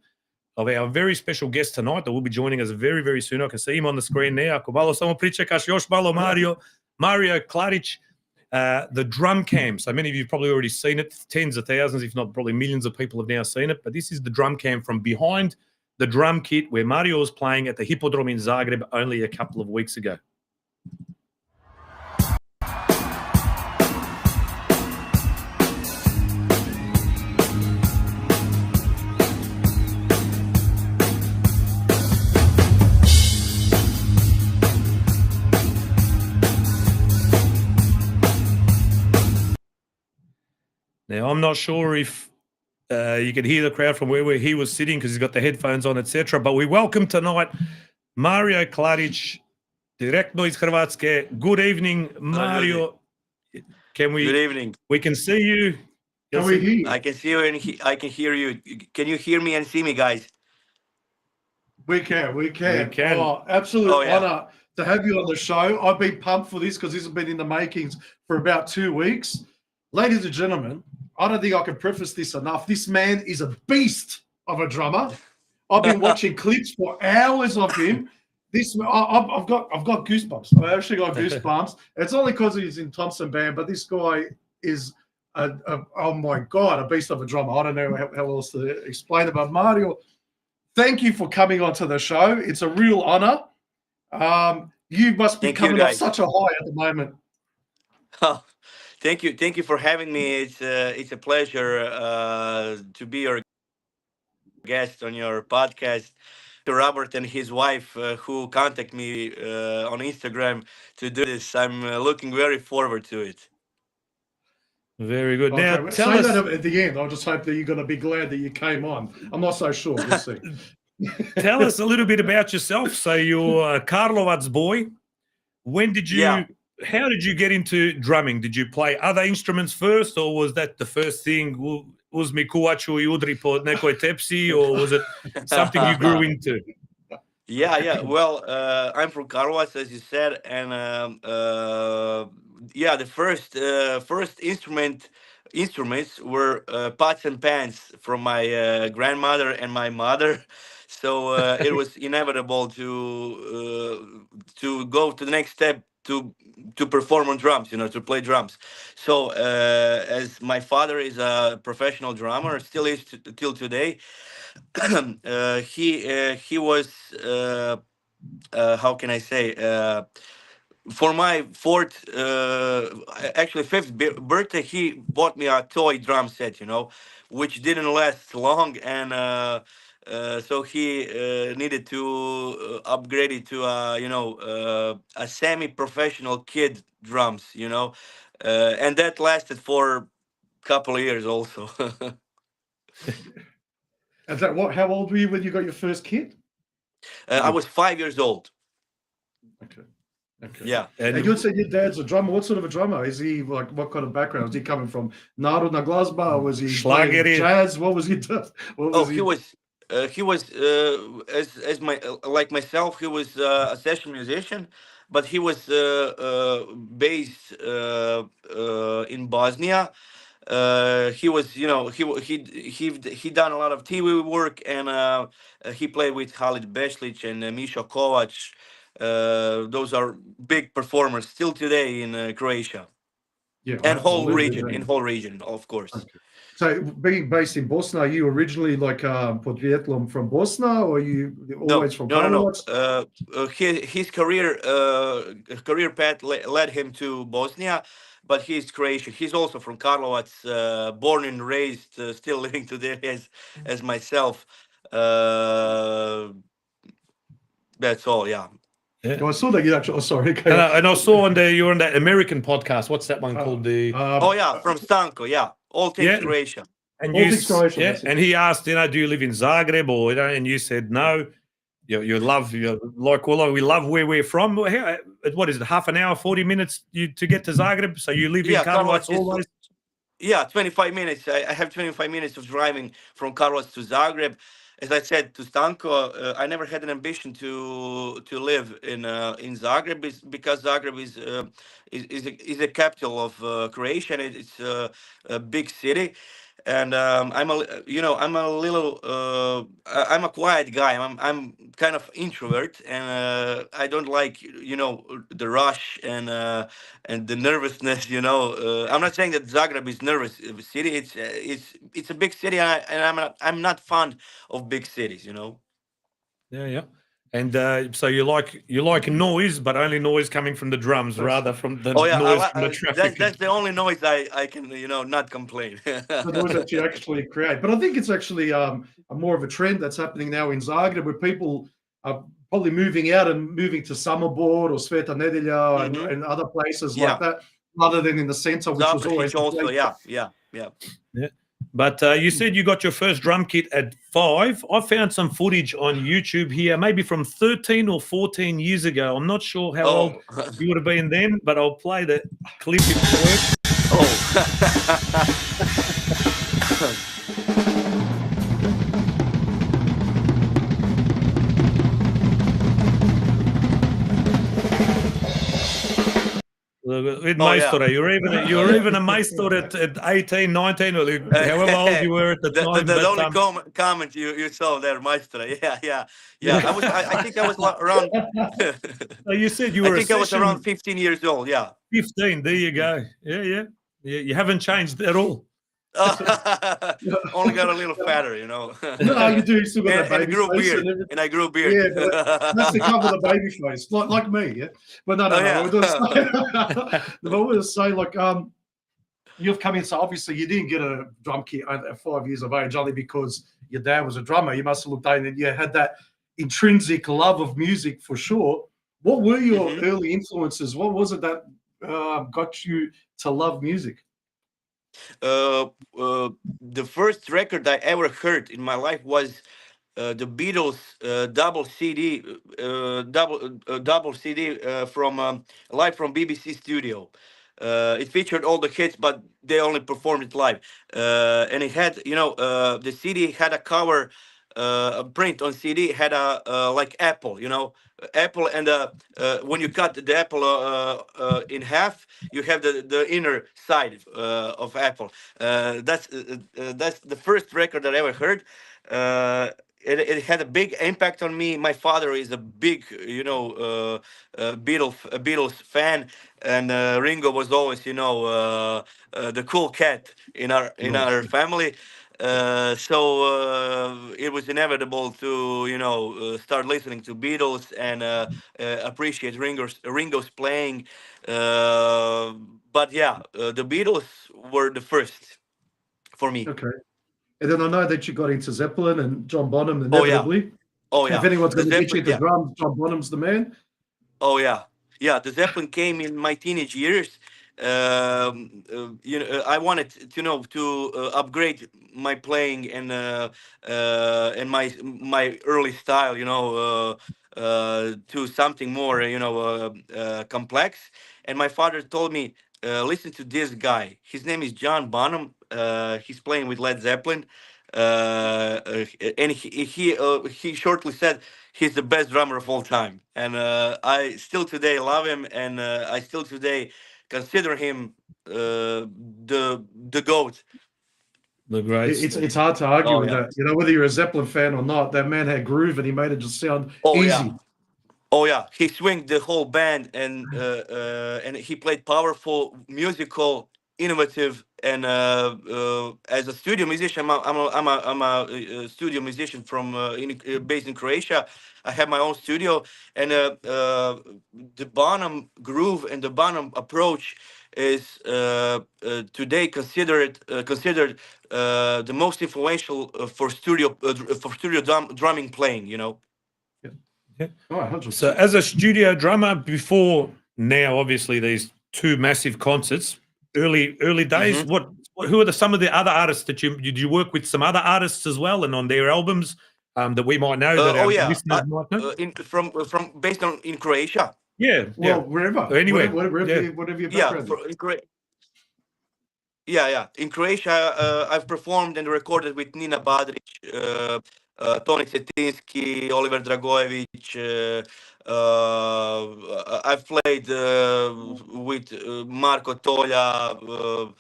S2: of our very special guest tonight that will be joining us very, very soon. I can see him on the screen now. Ako malo samo pričekaš, još malo Mario Kladich, the drum cam. So many of you have probably already seen it. Tens of thousands, if not probably millions of people have now seen it. But this is the drum cam from behind the drum kit where Mario was playing at the Hippodrome in Zagreb only a couple of weeks ago. Now, I'm not sure if you can hear the crowd from where he was sitting because he's got the headphones on, etc. But we welcome tonight Mario Kladich, direktno iz Hrvatske. Good evening, Mario. Good
S4: evening.
S2: We can see you.
S3: Can we hear you?
S4: I can see you and I can hear you. Can you hear me and see me, guys?
S3: We can. Oh, absolute honor to have you on the show. I've been pumped for this because this has been in the makings for about 2 weeks. Ladies and gentlemen, I don't think I can preface this enough. This man is a beast of a drummer. I've been watching clips for hours of him. I've got goosebumps. I actually got goosebumps. It's only because he's in Thompson Band, but this guy is oh my God, a beast of a drummer. I don't know how else to explain it. But Mario, thank you for coming onto the show. It's a real honor. You must be coming off such a high at the moment.
S4: Oh, thank you for having me. It's a pleasure to be your guest on your podcast. To Robert and his wife who contact me on Instagram to do this, I'm looking very forward to it.
S2: Very good.
S3: Okay,
S2: Now, tell
S3: say
S2: us
S3: that at the end. I just hope that you're going to be glad that you came on. I'm not so sure. We'll see.
S2: Tell us a little bit about yourself. So you're a Karlovac boy. When did you?
S4: Yeah.
S2: How did you get into drumming? Did you play other instruments first, or was that the first thing? Uzmi kuvaču I udri po nekoj tepsi, or was it something you grew into?
S4: Yeah. Well, I'm from Karlovac, as you said, and the first instruments were pots and pans from my grandmother and my mother. So it was inevitable to go to the next step to perform on drums, to play drums. So as my father is a professional drummer, still is till today. He was how can I say, for my fifth birthday, he bought me a toy drum set, which didn't last long, and so he needed to upgrade it to a semi-professional kid drums, and that lasted for a couple of years also.
S3: And that what? How old were you when you got your first kid?
S4: I was 5 years old.
S3: Okay. Okay.
S4: Yeah.
S3: And you said your dad's a drummer. What sort of a drummer? Is he like what kind of background? Was he coming from Narodna glazba? Or was he playing
S2: Schlager.
S3: jazz? What was he doing? What was
S4: He was as my like myself. He was a session musician, but he was based in Bosnia. He was, he done a lot of TV work, and he played with Khalid Beslic and Misha Kovac. Those are big performers still today in Croatia
S3: Yeah,
S4: and
S3: absolutely.
S4: whole region, of course.
S3: Okay. So being based in Bosnia, are you originally like podrijetlom from Bosnia, or are you always from
S4: No.
S3: Karlovac?
S4: His career path led him to Bosnia, but he's Croatian. He's also from Karlovac, born and raised, still living today as myself. That's all. Yeah.
S3: Oh, I saw that you actually. Oh, sorry. Okay.
S2: And I saw you were on that American podcast. What's that one called?
S4: From Stanko. Yeah, all things Croatia.
S2: And
S3: all things Croatian.
S2: yeah, and he asked, do you live in Zagreb or and you said no. You love we love where we're from. What is it? Half an hour, 40 minutes to get to Zagreb. So you live in Karlovac always.
S4: Yeah, 25 minutes. I have 25 minutes of driving from Karlovac to Zagreb. As I said to Stanko, I never had an ambition to live in Zagreb, because Zagreb is a capital of Croatia. And it's a big city, and I'm a quiet guy. I'm kind of introvert, and I don't like the rush and the nervousness. I'm not saying that Zagreb is nervous city. It's a big city, and I'm not fond of big cities.
S2: Yeah. And so you like noise, but only noise coming from the drums rather from the noise from the traffic.
S4: That's the only noise I can not complain.
S3: The noise that you actually create. But I think it's actually a more of a trend that's happening now in Zagreb, where people are probably moving out and moving to Samobor or Sveta Nedelja and other places like that, rather than in the center, which was always
S4: also. Yeah.
S2: But you said you got your first drum kit at 5. I found some footage on YouTube here, maybe from 13 or 14 years ago. I'm not sure how old you would have been then, but I'll play the clip if it works. With Maestro, you're even a Maestro at 18, 19, or however old you were at the time.
S4: The only comment you saw there, Maestro. Yeah. I think I was around.
S2: You said you were.
S4: I think I was around 15 years old. Yeah.
S2: 15. There you go. Yeah. You haven't changed at all.
S4: Only got a little fatter,
S3: No, you do. You still got that baby face.
S4: And I grew a beard.
S3: Yeah, but that's to cover the baby face, like me. Yeah, but no. I was say, like, you've come in. So obviously, you didn't get a drum kit at 5 years of age only because your dad was a drummer. You must have looked in and you had that intrinsic love of music for sure. What were your early influences? What was it that got you to love music?
S4: The first record I ever heard in my life was the Beatles double CD from live from BBC Studio. It featured all the hits, but they only performed it live. And it had, the CD had a cover, a print on CD had a like apple, apple, and when you cut the apple in half, you have the inner side of apple. That's the first record that I ever heard. It had a big impact on me. My father is a big, Beatles fan, and Ringo was always, the cool cat in our family. So it was inevitable to start listening to Beatles and appreciate Ringo's playing. But yeah, the Beatles were the first for me.
S3: Okay. And then I know that you got into Zeppelin and John Bonham inevitably.
S4: Oh yeah.
S3: If anyone's going to get you into drums, John Bonham's the man.
S4: Oh yeah. The Zeppelin came in my teenage years. I wanted to upgrade my playing and my early style, to something more, complex. And my father told me, listen to this guy. His name is John Bonham. He's playing with Led Zeppelin, and he shortly said he's the best drummer of all time. And I still today love him, and I still today consider him the goat.
S2: The great
S3: It's hard to argue
S4: Oh
S3: with
S4: yeah.
S3: that. You know, whether you're a Zeppelin fan or not, that man had groove and he made it just sound
S4: Oh yeah.
S3: easy.
S4: Oh yeah, he swinged the whole band, and he played powerful, musical, innovative, and as a studio musician, I'm a studio musician from based in Croatia. I have my own studio, and the Bonham groove and the Bonham approach is today considered the most influential for studio drumming playing.
S3: Yeah. Oh,
S2: So
S3: 100%.
S2: as a studio drummer before now, obviously these two massive concerts, early days,
S4: Mhm.
S2: who are some of the other artists that did you work with some other artists as well and on their albums that we might know that
S4: Oh
S2: our
S4: yeah,
S2: listeners might know?
S4: from based on in Croatia.
S2: Yeah,
S3: Well, wherever,
S2: anywhere. Yeah.
S3: whatever your
S4: Yeah,
S3: background is.
S4: yeah. In Croatia, I've performed and recorded with Nina Badrić, Toni Cetinski, Oliver Dragojević. I've played with Marko Tolja.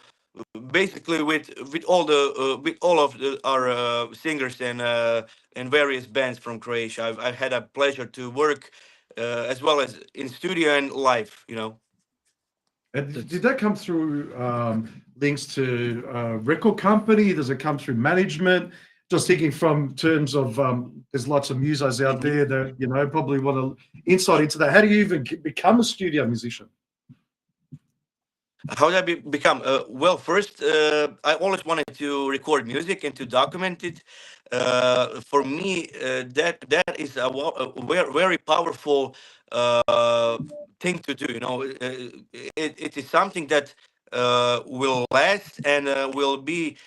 S4: Basically, with all of our singers and various bands from Croatia. I've had a pleasure to work as well as in studio and live.
S3: And did that come through links to record company? Does it come through management? Just thinking from terms of there's lots of musos out
S4: Mhm.
S3: there that probably want to insight into that. How do you even become a studio musician?
S4: How did I become? Well, first, I always wanted to record music and to document it. For me, that is a very powerful thing to do. It is something that will last and will be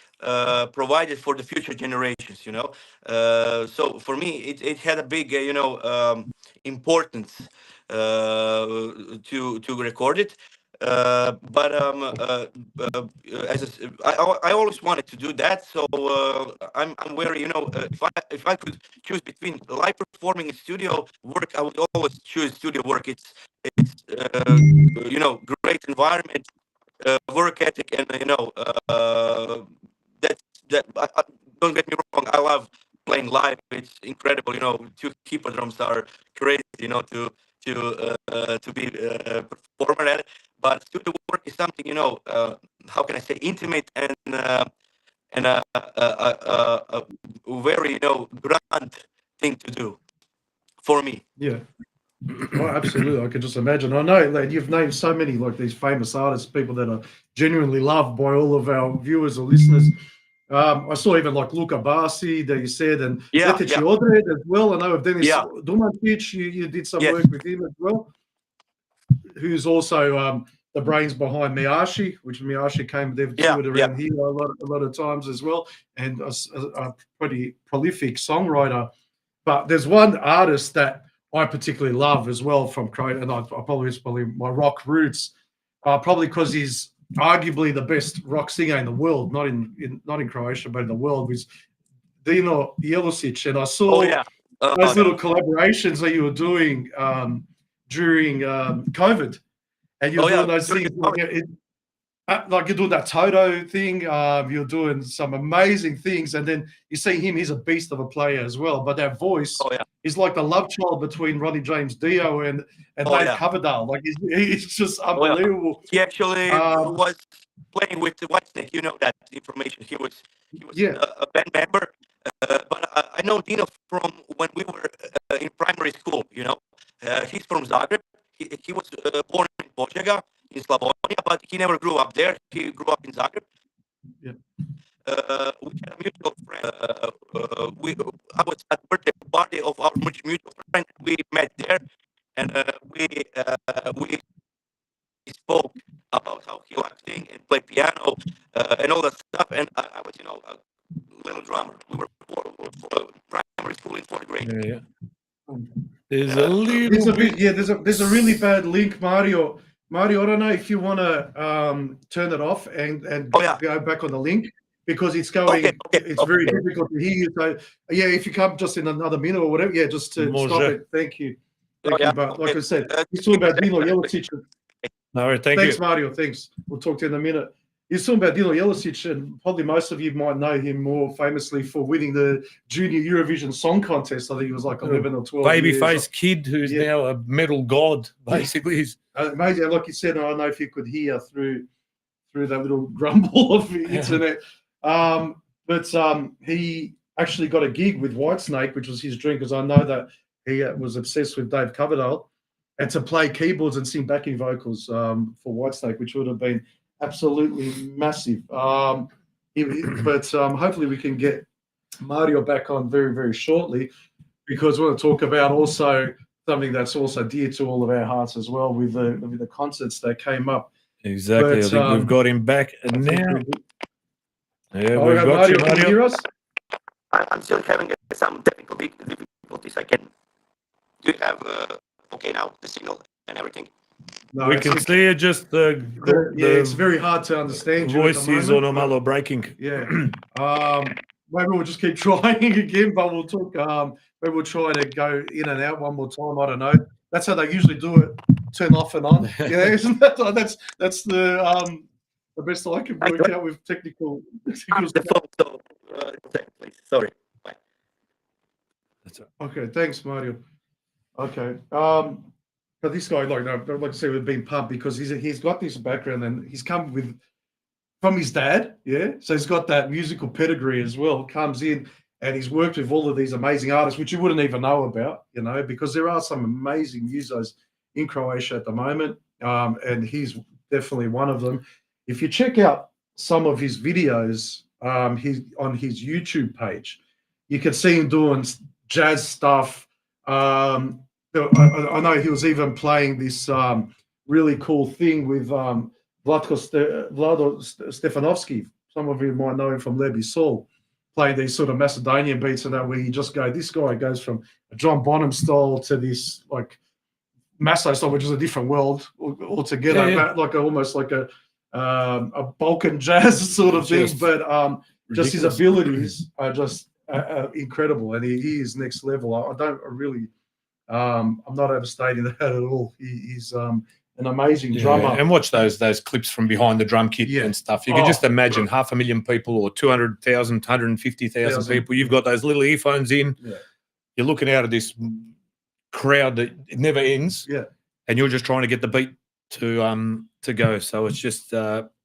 S4: provided for the future generations. So for me, it had a big, importance to record it. But as I always wanted to do that, so I'm very if I could choose between live performing and studio work, I would always choose studio work. It's great environment, work ethic, and that don't get me wrong, I love playing live. It's incredible. Two keyboard drums are crazy. To be a performer at it, but studio work is something how can I say, intimate and a very grand thing to do for me.
S3: Yeah. Oh, absolutely. I can just imagine. I know, like, you've named so many, like, these famous artists, people that are genuinely loved by all of our viewers or listeners. I saw even like Luka Basi that you said, and
S4: Yeah,
S3: Leteći
S4: yeah,
S3: Odred as well. I know of Denis
S4: yeah,
S3: Dumančić, you did some
S4: yes,
S3: work with him as well, who's also the brains behind Miyashi, which Miyashi came, they've
S4: yeah,
S3: toured
S4: yeah.
S3: around here a lot of times as well, and a pretty prolific songwriter. But there's one artist that I particularly love as well from Croatia, and it's probably my rock roots, probably because he's arguably the best rock singer in the world, not in Croatia, but in the world, was Dino Jelusic. And I
S4: Oh
S3: saw
S4: yeah, oh
S3: those
S4: yeah,
S3: little collaborations that you were doing during COVID, and you're
S4: oh
S3: doing
S4: yeah.
S3: those
S4: During
S3: things
S4: the COVID.
S3: like you're doing that Toto thing. You're doing some amazing things, and then you see him. He's a beast of a player as well. But that voice
S4: Oh yeah,
S3: is like the love child between Ronnie James Dio and
S4: oh
S3: Dave
S4: yeah,
S3: Coverdale. Like he's just
S4: oh yeah.
S3: unbelievable.
S4: He actually
S3: Um,
S4: was playing with the Whitesnake. You know that information. He was
S3: yeah,
S4: a band member. But I know Dino from when we were in primary school. He's from Zagreb. He was born in Požega in Slavonia, but he never grew up there. He grew up in Zagreb.
S3: yeah,
S4: We had a mutual friend. I was at the birthday party of our mutual friend. We met there, and we spoke about how he liked sing and play piano and all that stuff. And I was, a little drummer. We were for primary school in fourth grade.
S2: Yeah. There's a
S3: There's
S2: little
S3: a bit,
S2: bit.
S3: yeah. There's a really bad link, Mario. Mario, I don't know if you want to turn it off and
S4: Oh, yeah.
S3: go back on the link because it's going.
S4: Okay.
S3: It's very difficult to hear you. So yeah, if you come just in another minute or whatever, yeah, just to stop
S2: Može.
S3: it. Thank you.
S4: Oh, yeah.
S3: But like
S4: Okay.
S3: I said, he's talking about Dino Jelicic.
S2: No, thank
S3: Thanks,
S2: you.
S3: Mario. Thanks. We'll talk to you in a minute. He's talking about Dino Jelicic, and probably most of you might know him more famously for winning the Junior Eurovision Song Contest. I think he was like 11 or 12 years.
S2: Babyface kid who's now a metal god, basically. He's
S3: Amazing. Like you said, I don't know if you could hear through that little grumble of the internet. But he actually got a gig with Whitesnake, which was his dream, because I know that he was obsessed with Dave Coverdale, and to play keyboards and sing backing vocals for Whitesnake, which would have been absolutely massive. But hopefully we can get Mario back on very, very shortly, because we want to talk about also something that's also dear to all of our hearts as well, with the concerts that came up.
S2: exactly.
S3: But,
S2: I think we've got him back now. Yeah, we've got
S3: Mario,
S2: you,
S3: can you
S2: Mario.
S3: hear us?
S4: I'm still having some technical difficulties. Do you have okay now the signal and everything?
S3: No,
S2: We can see it, just the
S3: it's very hard to understand you at the
S2: voice is
S3: moment,
S2: on a malo breaking.
S3: Yeah. Maybe we'll just keep trying again, but we'll talk. Maybe we'll try to go in and out one more time. I don't know. That's how they usually do it. Turn off and on. Yeah, isn't that? That's the best I can work out with technical.
S4: The phone, so, please. Sorry. Bye.
S3: Okay, thanks, Mario. Okay. But this guy, like I say, we've been pumped because he's got this background and he's come from his dad, yeah. So he's got that musical pedigree as well. Comes in and he's worked with all of these amazing artists, which you wouldn't even know about, because there are some amazing musos in Croatia at the moment, and he's definitely one of them. If you check out some of his videos, he's on his YouTube page, you can see him doing jazz stuff. I know he was even playing this really cool thing with Vlado Stefanovski. Some of you might know him from Lebi Sol, playing these sort of Macedonian beats and that, where you just go, this guy goes from a John Bonham style to this like Masso style, which is a different world altogether, but almost like a Balkan jazz sort of thing. But just his abilities are just incredible, and he is next level. I'm not overstating that at all. He's an amazing drummer.
S2: And watch those clips from behind the drum kit and stuff. You can just imagine 500,000 people or 200,000, 150,000 people. You've got those little earphones in. Yeah. You're looking out at this crowd that it never ends. Yeah. And you're just trying to get the beat to go. So it's just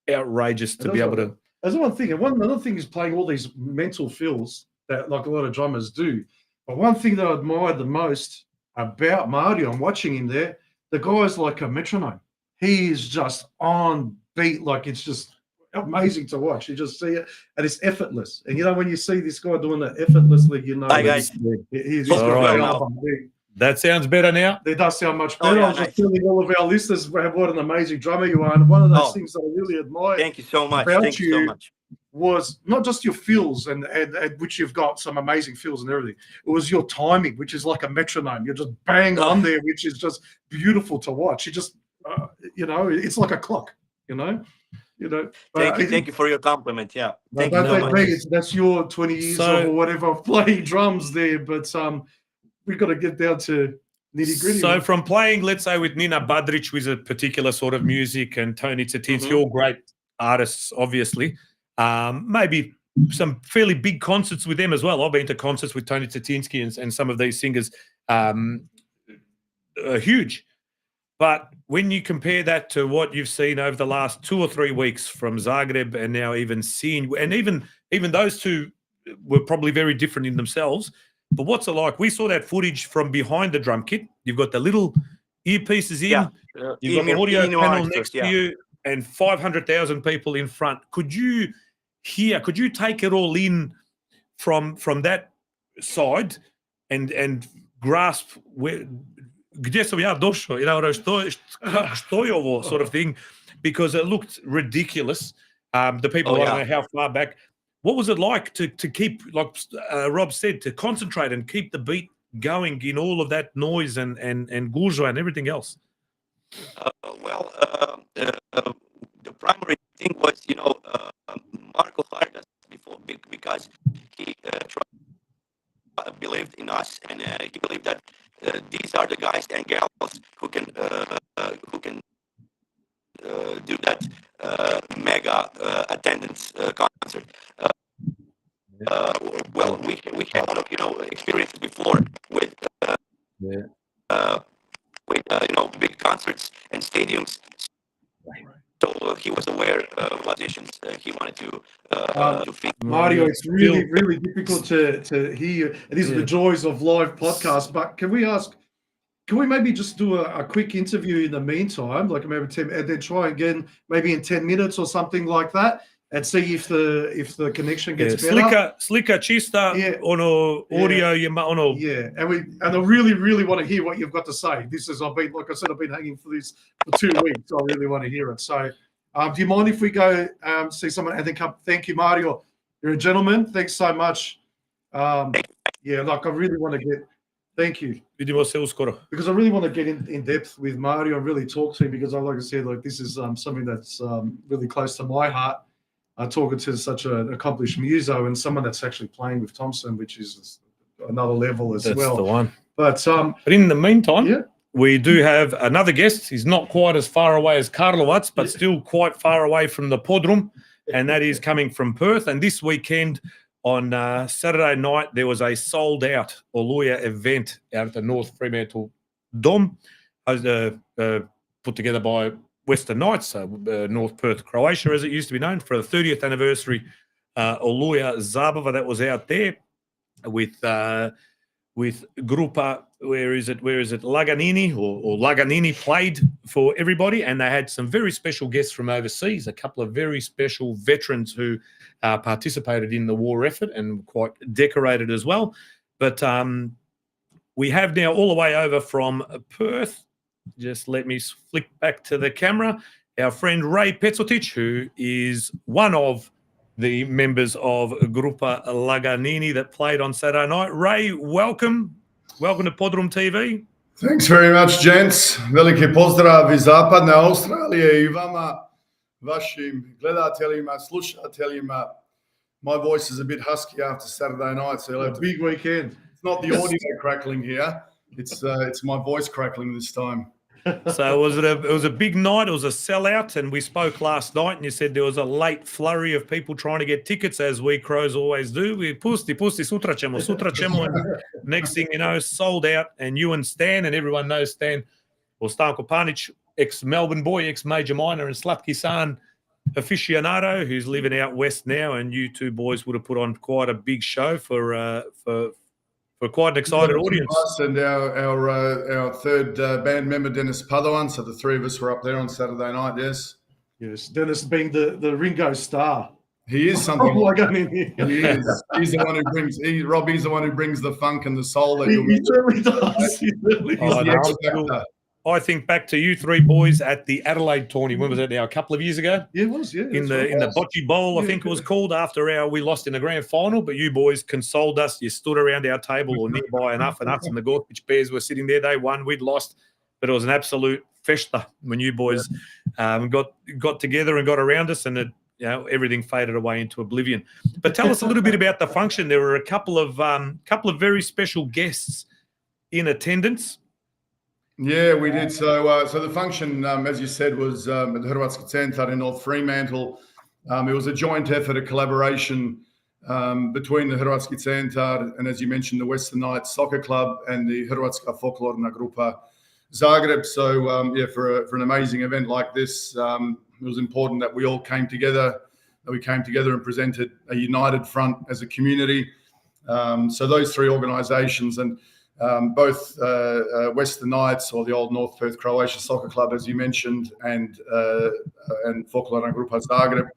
S2: outrageous to be able to.
S3: That's one thing. And another thing is playing all these mental fills that like a lot of drummers do. But one thing that I admired the most about Mario, I'm watching him there, the guy's like a metronome. He is just on beat, like it's just amazing to watch. You just see it, and it's effortless. And when you see this guy doing that effortlessly,
S4: Hi guys.
S3: He's
S2: that sounds better now.
S3: It does sound much better. I was just telling all of our listeners what an amazing drummer you are. And one of those things that I really admire.
S4: Thank you so much.
S3: Thank you so much. Was not just your fills and which you've got some amazing fills and everything. It was your timing, which is like a metronome. You're just bang on there, which is just beautiful to watch. You just, it's like a clock. Thank
S4: you for your compliment. Yeah, thank
S3: you
S4: so much.
S3: That's your 20 years or whatever of playing drums there. But we've got to get down to nitty gritty.
S2: So from playing, let's say, with Nina Badrić with a particular sort of music, and Tony Tatinsky, all great artists, obviously. Maybe some fairly big concerts with them as well. I've been to concerts with Tony Tatinsky and some of these singers are huge. But when you compare that to what you've seen over the last 2 or 3 weeks from Zagreb and now even seeing, and even those two were probably very different in themselves. But what's it like? We saw that footage from behind the drum kit. You've got the little earpieces in. You've got the audio panel next to you and 500,000 people in front. Could you take it all in from that side and grasp where, gdje sam ja došao, što je ovo sort of thing, because it looked ridiculous. The people
S4: Oh,
S2: I don't
S4: yeah.
S2: know how far back. What was it like to keep, like Rob said, to concentrate and keep the beat going in all of that noise and gurja and everything else?
S4: Well, the primary thing was, Marco hired us before because he believed in us, and he believed that these are the guys and gals who can do that mega attendance concert. Well, we had a lot of experience before with big concerts and stadiums. So he was aware of auditions he wanted to fit.
S3: Mario, it's really difficult to hear. These are the joys of live podcasts. But can we maybe just do a quick interview in the meantime, like maybe 10, and then try again maybe in 10 minutes or something like that, and see if the connection gets better.
S2: Slika čista, audio,
S3: and I really want to hear what you've got to say. I've been hanging for this for 2 weeks. I really want to hear it. So, do you mind if we go see someone and then come? Thank you, Mario. You're a gentleman. Thanks so much. I really want to get. Thank you. Because I really want to get in depth with Mario and really talk to him, because like I said, this is something that's really close to my heart. Talking to such an accomplished muso and someone that's actually playing with Thompson, which is another level as well.
S2: That's the one.
S3: But
S2: in the meantime, we do have another guest. He's not quite as far away as Karlovac, but still quite far away from the Podrum, and that is coming from Perth. And this weekend, on Saturday night, there was a sold-out Oluya event out at the North Fremantle Dome, put together by Western Knights, North Perth, Croatia, as it used to be known, for the 30th anniversary Oluya Zabava that was out there with Grupa, where is it, Laganini, or Laganini played for everybody, and they had some very special guests from overseas, a couple of very special veterans who participated in the war effort and quite decorated as well. But we have now all the way over from Perth, just let me flick back to the camera, our friend Ray Petzotic, who is one of the members of Grupa Laganini that played on Saturday night. Ray, welcome. Welcome to PodroomTV.
S5: Thanks very much, gents. Veliki pozdrav iz zapadne Australije I vama, vašim gledateljima, slušateljima. My voice is a bit husky after Saturday night, so
S3: a big weekend.
S5: It's not the audio crackling here. It's my voice crackling this time.
S2: So it was a big night. It was a sellout, and we spoke last night, and you said there was a late flurry of people trying to get tickets, as we Crows always do. We pusti, sutra ćemo, and next thing you know, sold out. And you and Stan, and everyone knows Stan, or Stanko Panic, ex-Melbourne boy, ex-Major Minor, and Slatki San aficionado, who's living out west now, and you two boys would have put on quite a big show for quite an excited audience.
S5: Us and our third band member, Dennis Padovan. So the three of us were up there on Saturday night, yes.
S3: Yes, Dennis being the Ringo star.
S5: He is something.
S3: He
S5: is. He's the one who brings. Robbie's the one who brings the funk and the soul. That
S3: he certainly does. He certainly
S5: does.
S2: I think back to you three boys at the Adelaide tourney. When was that now? A couple of years ago?
S3: Yeah, it was. Yeah,
S2: in the Bocce Bowl, I think it was called, after we lost in the grand final. But you boys consoled us. You stood around our table or nearby enough, and us and the Gorpich Bears were sitting there. They won, we'd lost, but it was an absolute festa when you boys got together and got around us, and everything faded away into oblivion. But tell us a little bit about the function. There were a couple of very special guests in attendance.
S5: Yeah, we did. So the function, as you said, was at the Hrvatski Centar in North Fremantle. It was a joint effort, a collaboration between the Hrvatski Centar and, as you mentioned, the Western Knights Soccer Club and the Hrvatska Folklorna Grupa Zagreb. So, for an amazing event like this, it was important that we all came together, and presented a united front as a community. So those three organisations, and both Western Knights, or the old North Perth Croatia Soccer Club, as you mentioned, and Folklorna Grupa Zagreb,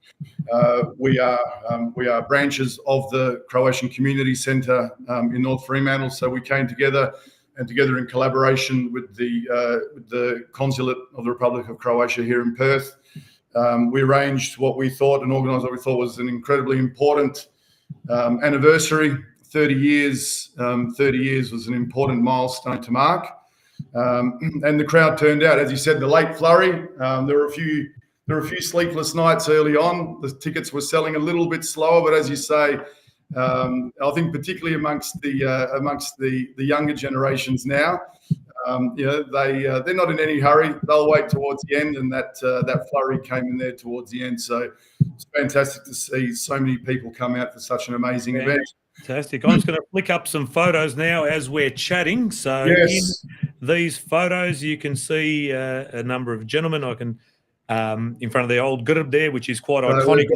S5: we are branches of the Croatian Community Centre in North Fremantle. So we came together in collaboration with the Consulate of the Republic of Croatia here in Perth, we arranged what we thought and organised what we thought was an incredibly important anniversary. 30 years. 30 years was an important milestone to mark. And the crowd turned out, as you said, the late flurry. There were a few sleepless nights early on. The tickets were selling a little bit slower, but as you say, I think particularly amongst the younger generations now, they're not in any hurry. They'll wait towards the end, and that flurry came in there towards the end. So it's fantastic to see so many people come out for such an amazing event.
S2: Fantastic. I'm just going to flick up some photos now as we're chatting. So
S5: Yes.
S2: in these photos, you can see a number of gentlemen. I can in front of the old Gurub there, which is quite iconic.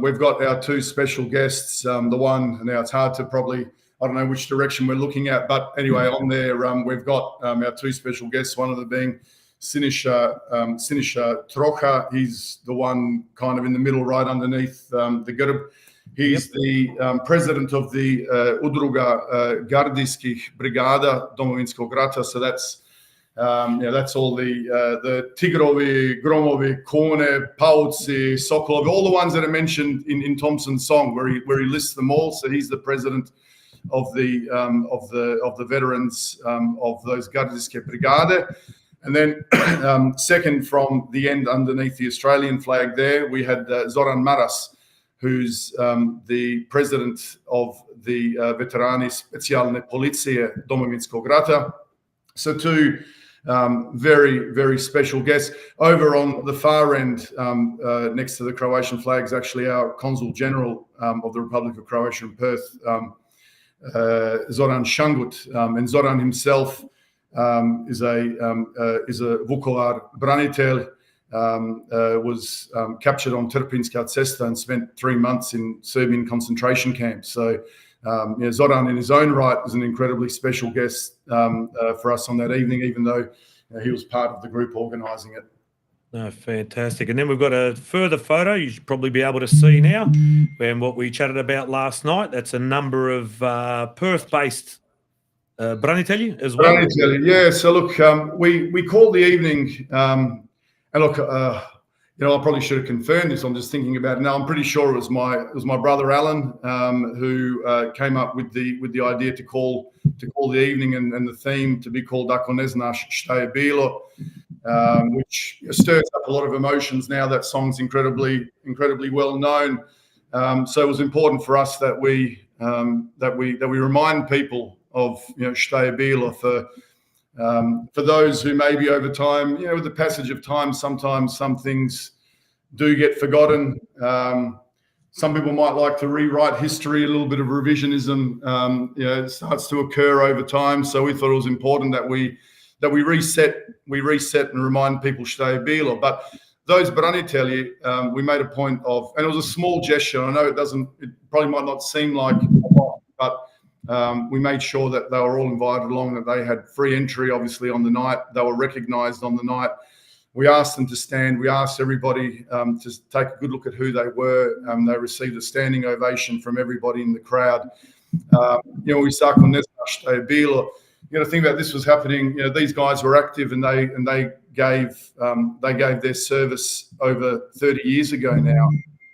S5: We've got our two special guests. The one now, it's hard to probably, I don't know which direction we're looking at, but anyway, on there we've got our two special guests. One of them being Siniša Trocha. He's the one kind of in the middle, right underneath the Gurub. He's the president of the Udruga Gardijskih Brigada Domovinskog rata. So that's all the Tigrovi, Gromovi, Kone, Pauci, Sokolovi, all the ones that are mentioned in Thompson's song, where he lists them all. So he's the president of the veterans of those Gardijske Brigade. And then second from the end underneath the Australian flag there, we had Zoran Maras, who's the president of the Veterani Specijalne Policije Domovinskog rata. So two very, very special guests. Over on the far end, next to the Croatian flag, is actually our Consul General of the Republic of Croatia in Perth, Zoran Shangut. And Zoran himself is a Vukovar branitelj. Was captured on Trpinska cesta and spent 3 months in Serbian concentration camps. So Zoran in his own right is an incredibly special guest for us on that evening, even though he was part of the group organising it.
S2: Oh, fantastic. And then we've got a further photo you should probably be able to see now, and what we chatted about last night. That's a number of Perth-based branitelji as well.
S5: Branitelji, yeah. So look, we called the evening... And look, I probably should have confirmed this. I'm just thinking about it now. I'm pretty sure it was my brother Alan who came up with the idea to call the evening and the theme to be called Ako ne znaš šta je bilo, which stirs up a lot of emotions now. That song's incredibly well known. So it was important for us that we remind people of šta je bilo for those who maybe over time, with the passage of time, sometimes some things do get forgotten. Some people might like to rewrite history. A little bit of revisionism, it starts to occur over time. So we thought it was important that we reset and remind people šta je bilo. But those branitelji, we made a point of, and it was a small gesture. I know it probably might not seem like a lot, but we made sure that they were all invited along, that they had free entry, obviously, on the night. They were recognised on the night. We asked them to stand. We asked everybody to take a good look at who they were. They received a standing ovation from everybody in the crowd. We start on this. Think about this was happening. These guys were active, and they gave their service over 30 years ago now.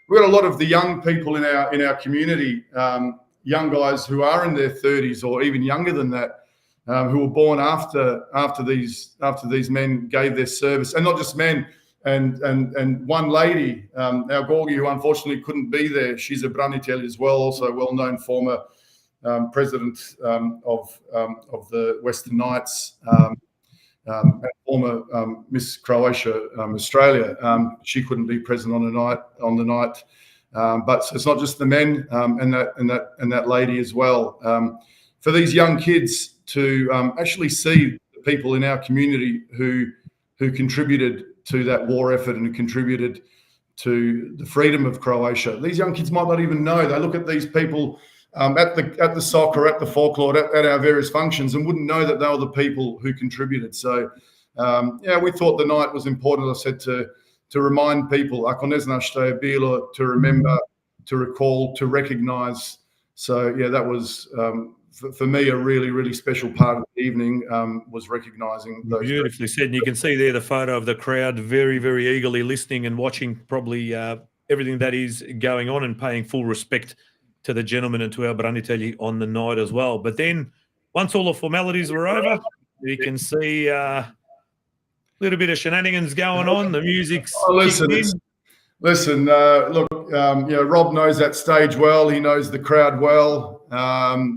S5: We've got a lot of the young people in our community. Young guys who are in their 30s or even younger than that, who were born after these men gave their service, and not just men. And one lady, our Gorgi, who unfortunately couldn't be there, she's a branitelj as well, also a well-known former president of the Western Knights, and former Miss Croatia Australia. She couldn't be present on the night. But it's not just the men and that lady as well. For these young kids to actually see the people in our community who contributed to that war effort and who contributed to the freedom of Croatia. These young kids might not even know. They look at these people at the soccer, at the folklore, at our various functions, and wouldn't know that they were the people who contributed. So we thought the night was important, as I said, to remind people, ako ne znaš šta je bilo, to remember, to recall, to recognise. So that was for me, a really, really special part of the evening was recognising those.
S2: Beautifully said. And you can see there the photo of the crowd very, very eagerly listening and watching probably everything that is going on and paying full respect to the gentleman and to our Branitelli on the night as well. But then once all the formalities were over, you can see a little bit of shenanigans going on. The music's kicking in.
S5: Listen, look, Rob knows that stage well. He knows the crowd well.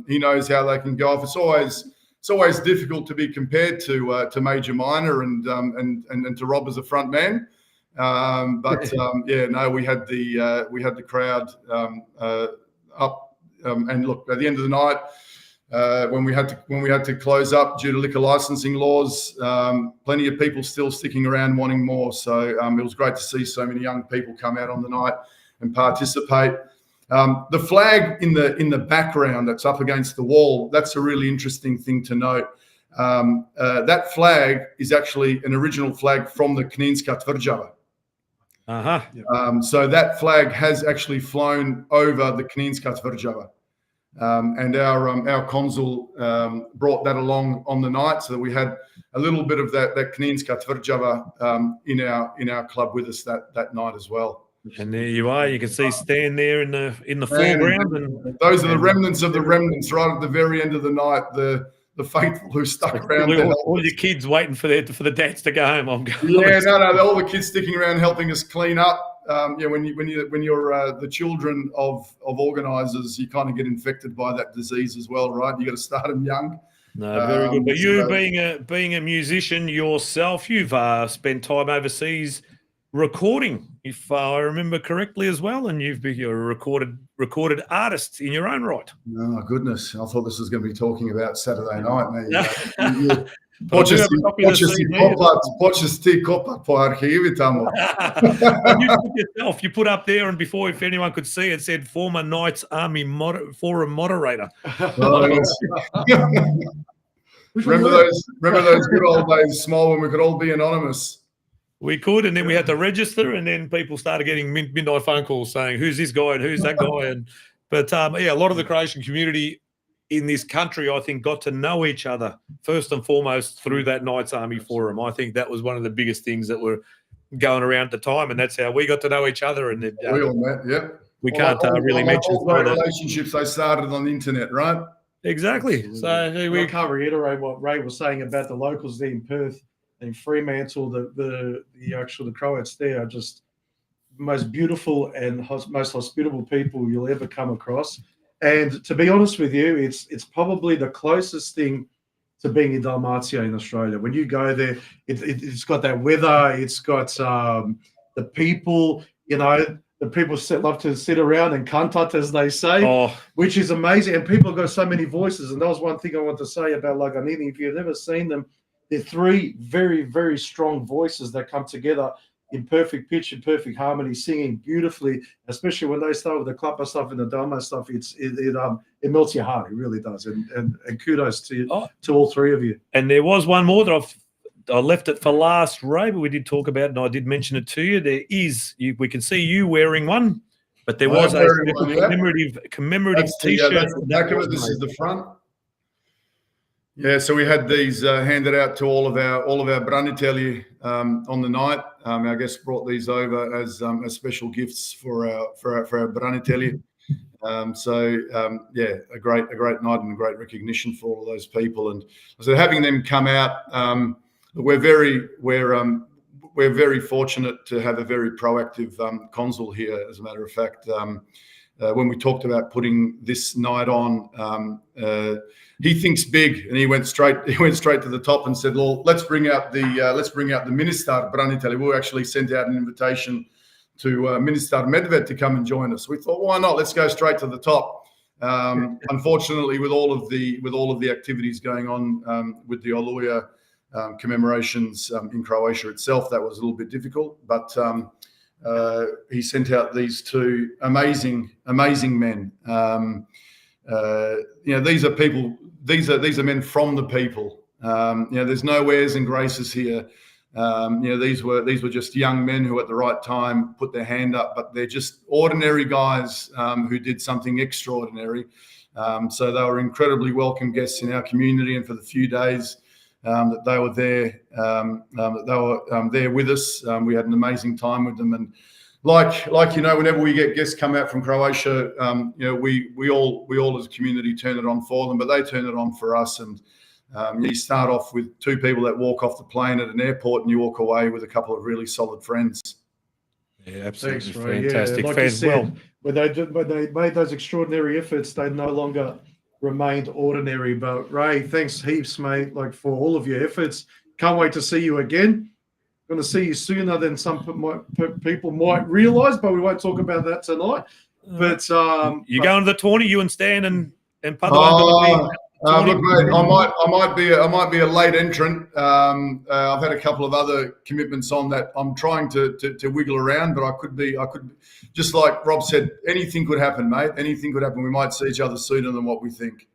S5: He knows how they can go off. It's always difficult to be compared to Major Minor and to Rob as a front man. We had the crowd up. And look, at the end of the night, when we had to close up due to liquor licensing laws, plenty of people still sticking around wanting more. So it was great to see so many young people come out on the night and participate. The flag in the background that's up against the wall, that's a really interesting thing to note. That flag is actually an original flag from the Kninska Tvrđava. So that flag has actually flown over the Kninska Tvrđava. And our consul brought that along on the night, so that we had a little bit of that Kninska Tvrđava in our club with us that night as well.
S2: And there you are. You can see Stan there in the foreground, and
S5: those are the remnants of the remnants right at the very end of the night. The faithful who stuck around.
S2: All your kids waiting for the dads to go home. All
S5: the kids sticking around helping us clean up. When you're the children of organisers, you kind of get infected by that disease as well, right? You got to start them young.
S2: No, very good. But you being a musician yourself, you've spent time overseas recording, if I remember correctly, as well, and you're a recorded artist in your own right.
S5: Oh goodness, I thought this was going to be talking about Saturday night.
S2: Počeš
S5: ti kopat po arhivi tamo.
S2: You put up there, and before, if anyone could see, it said former Knights Army Forum moderator.
S5: Remember those good old days, Small, when we could all be anonymous.
S2: We could, and then we had to register, and then people started getting midnight phone calls saying, "Who's this guy and who's that guy?" But a lot of the Croatian community in this country, I think, got to know each other first and foremost through that Knights Army Forum. I think that was one of the biggest things that were going around at the time, and that's how we got to know each other. And
S5: we all met, yep.
S2: We can't really mention
S5: all the relationships they started on the internet, right?
S2: Exactly. So
S3: I can't reiterate what Ray was saying about the locals there in Perth. In Fremantle, the Croats there are just the most beautiful and most hospitable people you'll ever come across. And to be honest with you, it's probably the closest thing to being in Dalmatia in Australia. When you go there, it's got that weather, it's got the people, the people love to sit around and kantat, as they say, which is amazing. And people have got so many voices. And that was one thing I want to say about Laganini. If you've never seen them, they're three very, very strong voices that come together in perfect pitch and perfect harmony, singing beautifully, especially when they start with the klapa stuff and the Dalma stuff. It melts your heart. It really does. And kudos to all three of you.
S2: And there was one more that I left it for last, Ray, but we did talk about it, and I did mention it to you. There is, we can see you wearing one, but there was a commemorative T-shirt.
S5: That's the back of it. This is the front. Yeah, so we had these handed out to all of our Branitelli on the night. Our guests brought these over as special gifts for our Branitelli. A great night and a great recognition for all of those people. And so having them come out, we're very fortunate to have a very proactive consul here. As a matter of fact, when we talked about putting this night on, he thinks big, and he went straight to the top and said, "Well, let's bring out the Minister Branitelli." We actually sent out an invitation to Minister Medved to come and join us. We thought, why not? Let's go straight to the top. Unfortunately, with all of the activities going on with the Oluja commemorations in Croatia itself, that was a little bit difficult. But he sent out these two amazing men. These are people. These are men from the people. There's no airs and graces here. These were just young men who, at the right time, put their hand up. But they're just ordinary guys who did something extraordinary. So they were incredibly welcome guests in our community, and for the few days that they were there, there with us, we had an amazing time with them. And like whenever we get guests come out from Croatia, we all as a community turn it on for them, but they turn it on for us. And you start off with two people that walk off the plane at an airport, and you walk away with a couple of really solid friends.
S2: Yeah, absolutely.
S3: Thanks, Ray.
S2: Fantastic.
S3: Yeah, like
S2: Fan-
S3: you said, when they made those extraordinary efforts, they no longer remained ordinary. But Ray, thanks heaps, mate, like for all of your efforts. Can't wait to see you again. Going to see you sooner than some people might realise, but we won't talk about that tonight. But
S2: you going to the 20, you and Stan and Padua?
S5: Look, mate, I might be a late entrant. I've had a couple of other commitments on that. I'm trying to wiggle around, but I could be. Just like Rob said, anything could happen, mate. Anything could happen. We might see each other sooner than what we think.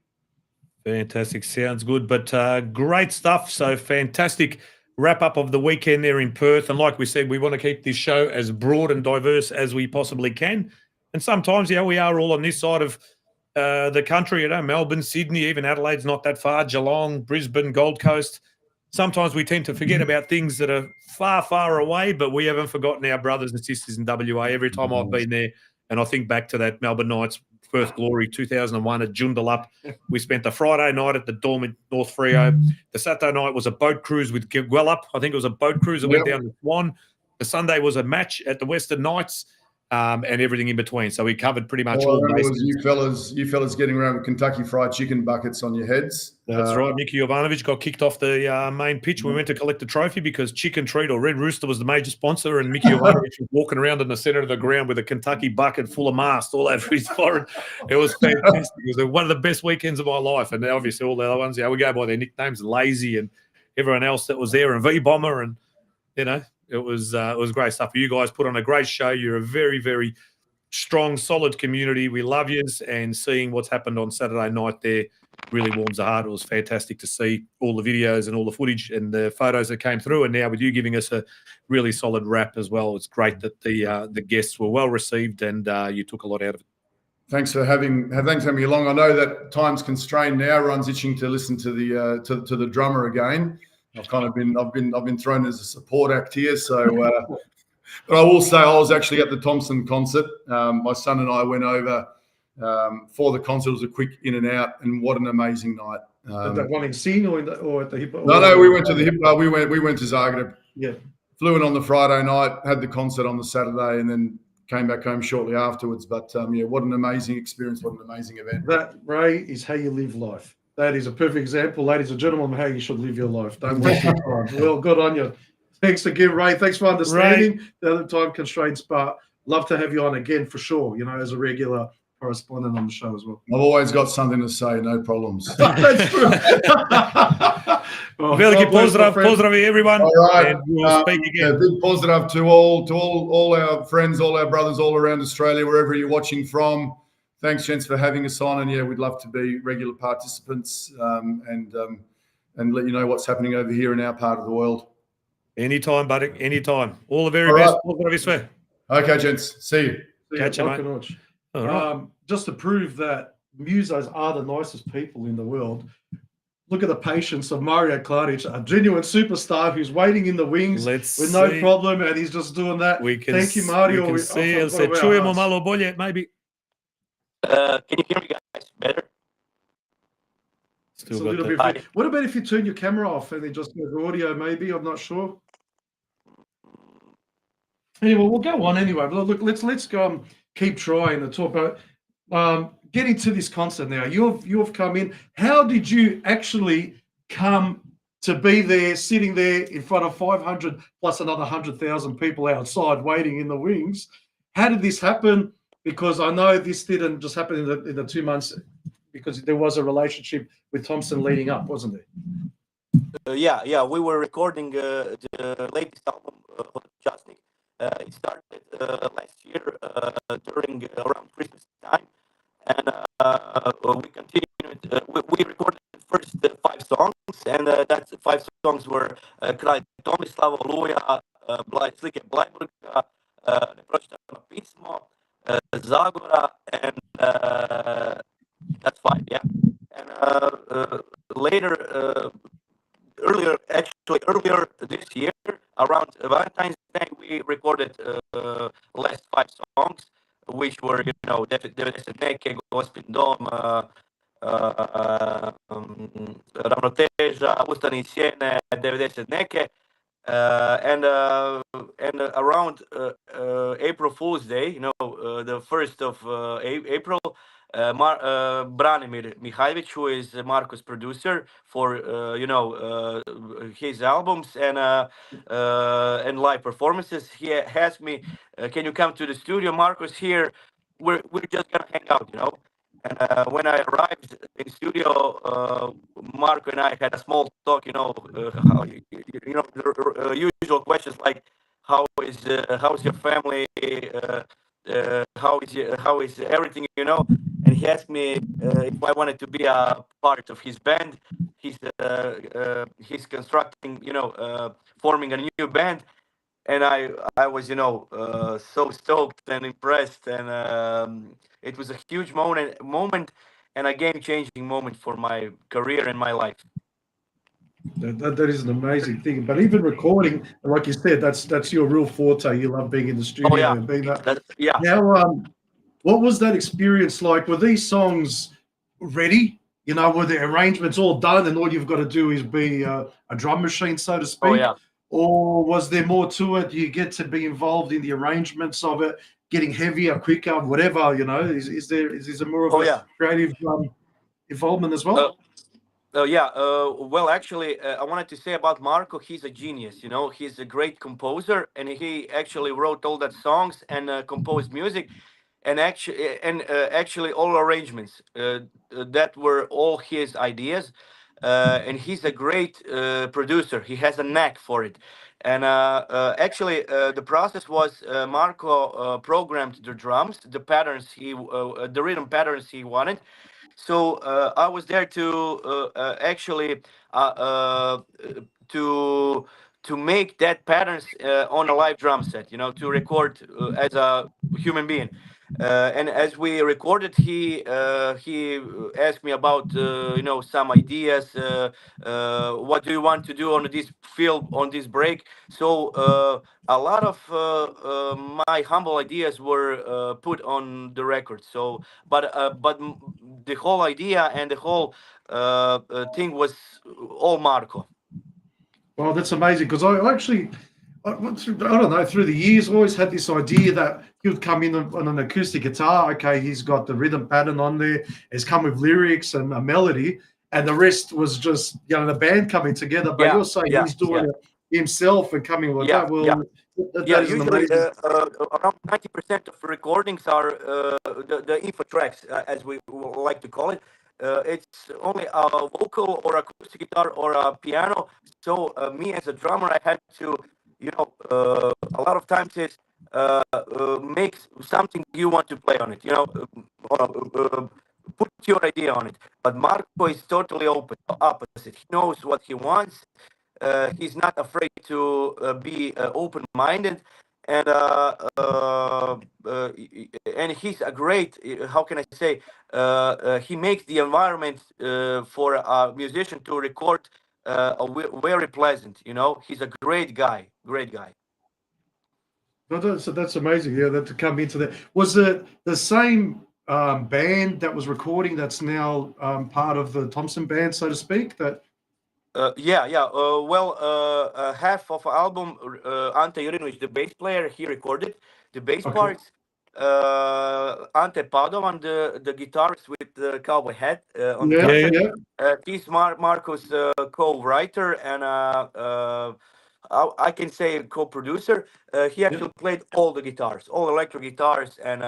S2: Fantastic. Sounds good. But great stuff. So fantastic wrap up of the weekend there in Perth. And like we said, we want to keep this show as broad and diverse as we possibly can. And sometimes, we are all on this side of the country, Melbourne, Sydney, even Adelaide's not that far, Geelong, Brisbane, Gold Coast. Sometimes we tend to forget about things that are far, far away, but we haven't forgotten our brothers and sisters in WA. Every time I've been there, and I think back to that Melbourne Knights Perth Glory 2001 at Joondalup. We spent the Friday night at the Dorm in North Freo. The Saturday night was a boat cruise with Gwelup. I think it was a boat cruise that went down to Swan. The Sunday was a match at the Western Knights. And everything in between. So we covered pretty much all the bases.
S5: You fellas getting around with Kentucky Fried Chicken buckets on your heads.
S2: That's right. Mickey Jovanovic got kicked off the main pitch. We went to collect the trophy because Chicken Treat or Red Rooster was the major sponsor, and Mickey Jovanovic was walking around in the center of the ground with a Kentucky bucket full of mast all over his forehead. It was fantastic. It was one of the best weekends of my life. And obviously all the other ones, we go by their nicknames, Lazy and everyone else that was there, and V-Bomber, and, it was great stuff. You guys put on a great show. You're a very, very strong, solid community. We love yous, and seeing what's happened on Saturday night there really warms the heart. It was fantastic to see all the videos and all the footage and the photos that came through, and now with you giving us a really solid wrap as well. It's great that the guests were well received, and you took a lot out of it.
S5: Thanks for having me along. I know that time's constrained now. Everyone's itching to listen to the drummer again. I've been thrown as a support act here, so but I will say I was actually at the Thompson concert. My son and I went over for the concert. It was a quick in and out, and what an amazing night.
S3: That one in Scene or at the Hip?
S5: No, we went to the Hip. We went to Zagreb.
S3: Yeah.
S5: Flew in on the Friday night, had the concert on the Saturday, and then came back home shortly afterwards. But what an amazing experience! What an amazing event.
S3: That, Ray, is how you live life. That is a perfect example, ladies and gentlemen, of how you should live your life. Don't waste your time. Well, good on you. Thanks again, Ray. Thanks for understanding the other time constraints, but love to have you on again for sure, as a regular correspondent on the show as well.
S5: I've always got something to say, no problems.
S3: That's true.
S2: Veliki pozdrav, everyone.
S5: All right.
S2: And we'll speak again.
S5: Big positive to all our friends, all our brothers all around Australia, wherever you're watching from. Thanks, gents, for having us on. And we'd love to be regular participants and let you know what's happening over here in our part of the world.
S2: Anytime, buddy. Anytime. All the very best. Right.
S5: Okay, gents. See you.
S2: Catch you, mate. All right.
S3: Just to prove that musos are the nicest people in the world, look at the patience of Mario Kladich, a genuine superstar who's waiting in the wings with no problem, and he's just doing that. Thank you, Mario.
S2: We can see. Čujemo malo bolje, maybe.
S4: Can you hear me guys better?
S3: Still a little bit. What about if you turn your camera off and then just go audio? Maybe, I'm not sure. Anyway, we'll go on anyway. But look, let's go. Keep trying to talk about getting to this concert now. You've come in. How did you actually come to be there, sitting there in front of 500 plus another 100,000 people outside waiting in the wings? How did this happen? Because I know this didn't just happen in the 2 months, because there was a relationship with Thompson leading up, wasn't there?
S4: Yeah. We were recording the latest album of Justnik. It started last year during around Christmas time, and we continued. We recorded the first 5 songs, and that's 5 songs were Kralj Tomislav, Oluja, Slike Blajburga, Nepročitano pismo, Zagora, and that's 5. Valentine's Day, we recorded last 5 songs, which were, you know, Neke, Gospin Dom, Ravnoteža, Ustani sjene, 90 neke. And around April Fool's Day, you know, the 1st of April, Branimir Mihajlovic, who is Marco's producer for his albums and live performances, he asked me, "Can you come to the studio? Marco's here. We're just gonna hang out, you know." And when I arrived in studio, Marco and I had a small talk. You know, the usual questions like, how's your family? How is everything? You know. And he asked me if I wanted to be a part of his band. He's constructing, forming a new band, and I was, so stoked and impressed, and it was a huge moment, and a game changing moment for my career and my life.
S3: That is an amazing thing. But even recording, like you said, that's your real forte. You love being in the studio
S4: Oh yeah,
S3: and being that.
S4: yeah.
S3: Now, what was that experience like? Were these songs ready? You know, were the arrangements all done, and all you've got to do is be a drum machine, so to speak?
S4: Oh yeah.
S3: Or was there more to it? You get to be involved in the arrangements of it, getting heavier, quicker, whatever. You know, is there more of a creative involvement as well?
S4: Yeah. Well, actually, I wanted to say about Marco. He's a genius. You know, he's a great composer, and he actually wrote all that songs and composed music, and actually all arrangements. That were all his ideas, and he's a great producer. He has a knack for it. And actually, the process was Marco programmed the drums, the patterns the rhythm patterns he wanted. So I was there to actually to make that patterns on a live drum set, you know, to record as a human being. And as we recorded, he asked me about some ideas. What do you want to do on this field, on this break? So a lot of my humble ideas were put on the record. So, but the whole idea and the whole thing was all Marco.
S3: Well, that's amazing because I actually, I don't know, through the years, always had this idea that he would come in on an acoustic guitar. Okay, he's got the rhythm pattern on there. It's come with lyrics and a melody, and the rest was just the band coming together. But you're saying he's doing it himself and coming with that. Well, that is
S4: usually
S3: amazing.
S4: around 90% of recordings are the info tracks, as we like to call it. It's only a vocal or acoustic guitar or a piano. So me as a drummer, I had to, a lot of times it's make something you want to play on it. Put your idea on it. But Marco is totally opposite. He knows what he wants. He's not afraid to be open-minded, and he's a great. How can I say? He makes the environment for a musician to record very pleasant. You know, he's a great guy. Great guy.
S3: No, that's amazing. Yeah, that to come into that. Was it the same band that was recording that's now part of the Thompson band, so to speak? That
S4: half of album, Ante Jurinovic, the bass player, he recorded the bass parts. Ante Padovan, the guitarist with the cowboy hat on the top. He's Marco's co-writer and I can say co-producer. He actually played all the guitars, all electric guitars and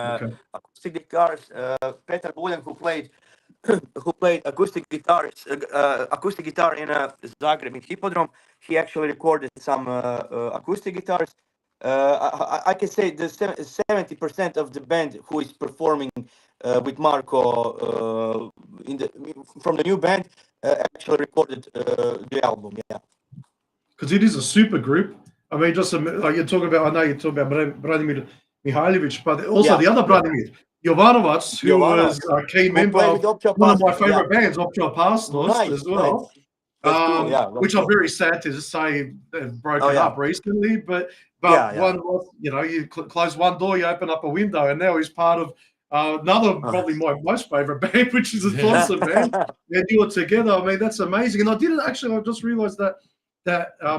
S4: acoustic guitars. Petar Buljan, who played acoustic guitar in Zagreb in Hippodrome. He actually recorded some acoustic guitars. I can say the 70% of the band who is performing with Marco from the new band actually recorded the album. Yeah,
S3: because it is a super group. I mean, just like you're talking about. I know you're talking about Branimir Mihajlovic, but also the other Branimir. Jovanovac, who was a key member of one of my favorite bands, Opera Pastos, as well.
S4: That's cool. Yeah.
S3: which I'm very sad to say they've broken
S4: Oh, yeah.
S3: up recently. But
S4: Yeah, yeah.
S3: one was, you close one door, you open up a window, and now he's part of another, probably my most favorite band, which is the Thompson band. And you were together. I mean, that's amazing. And I didn't actually. I just realized that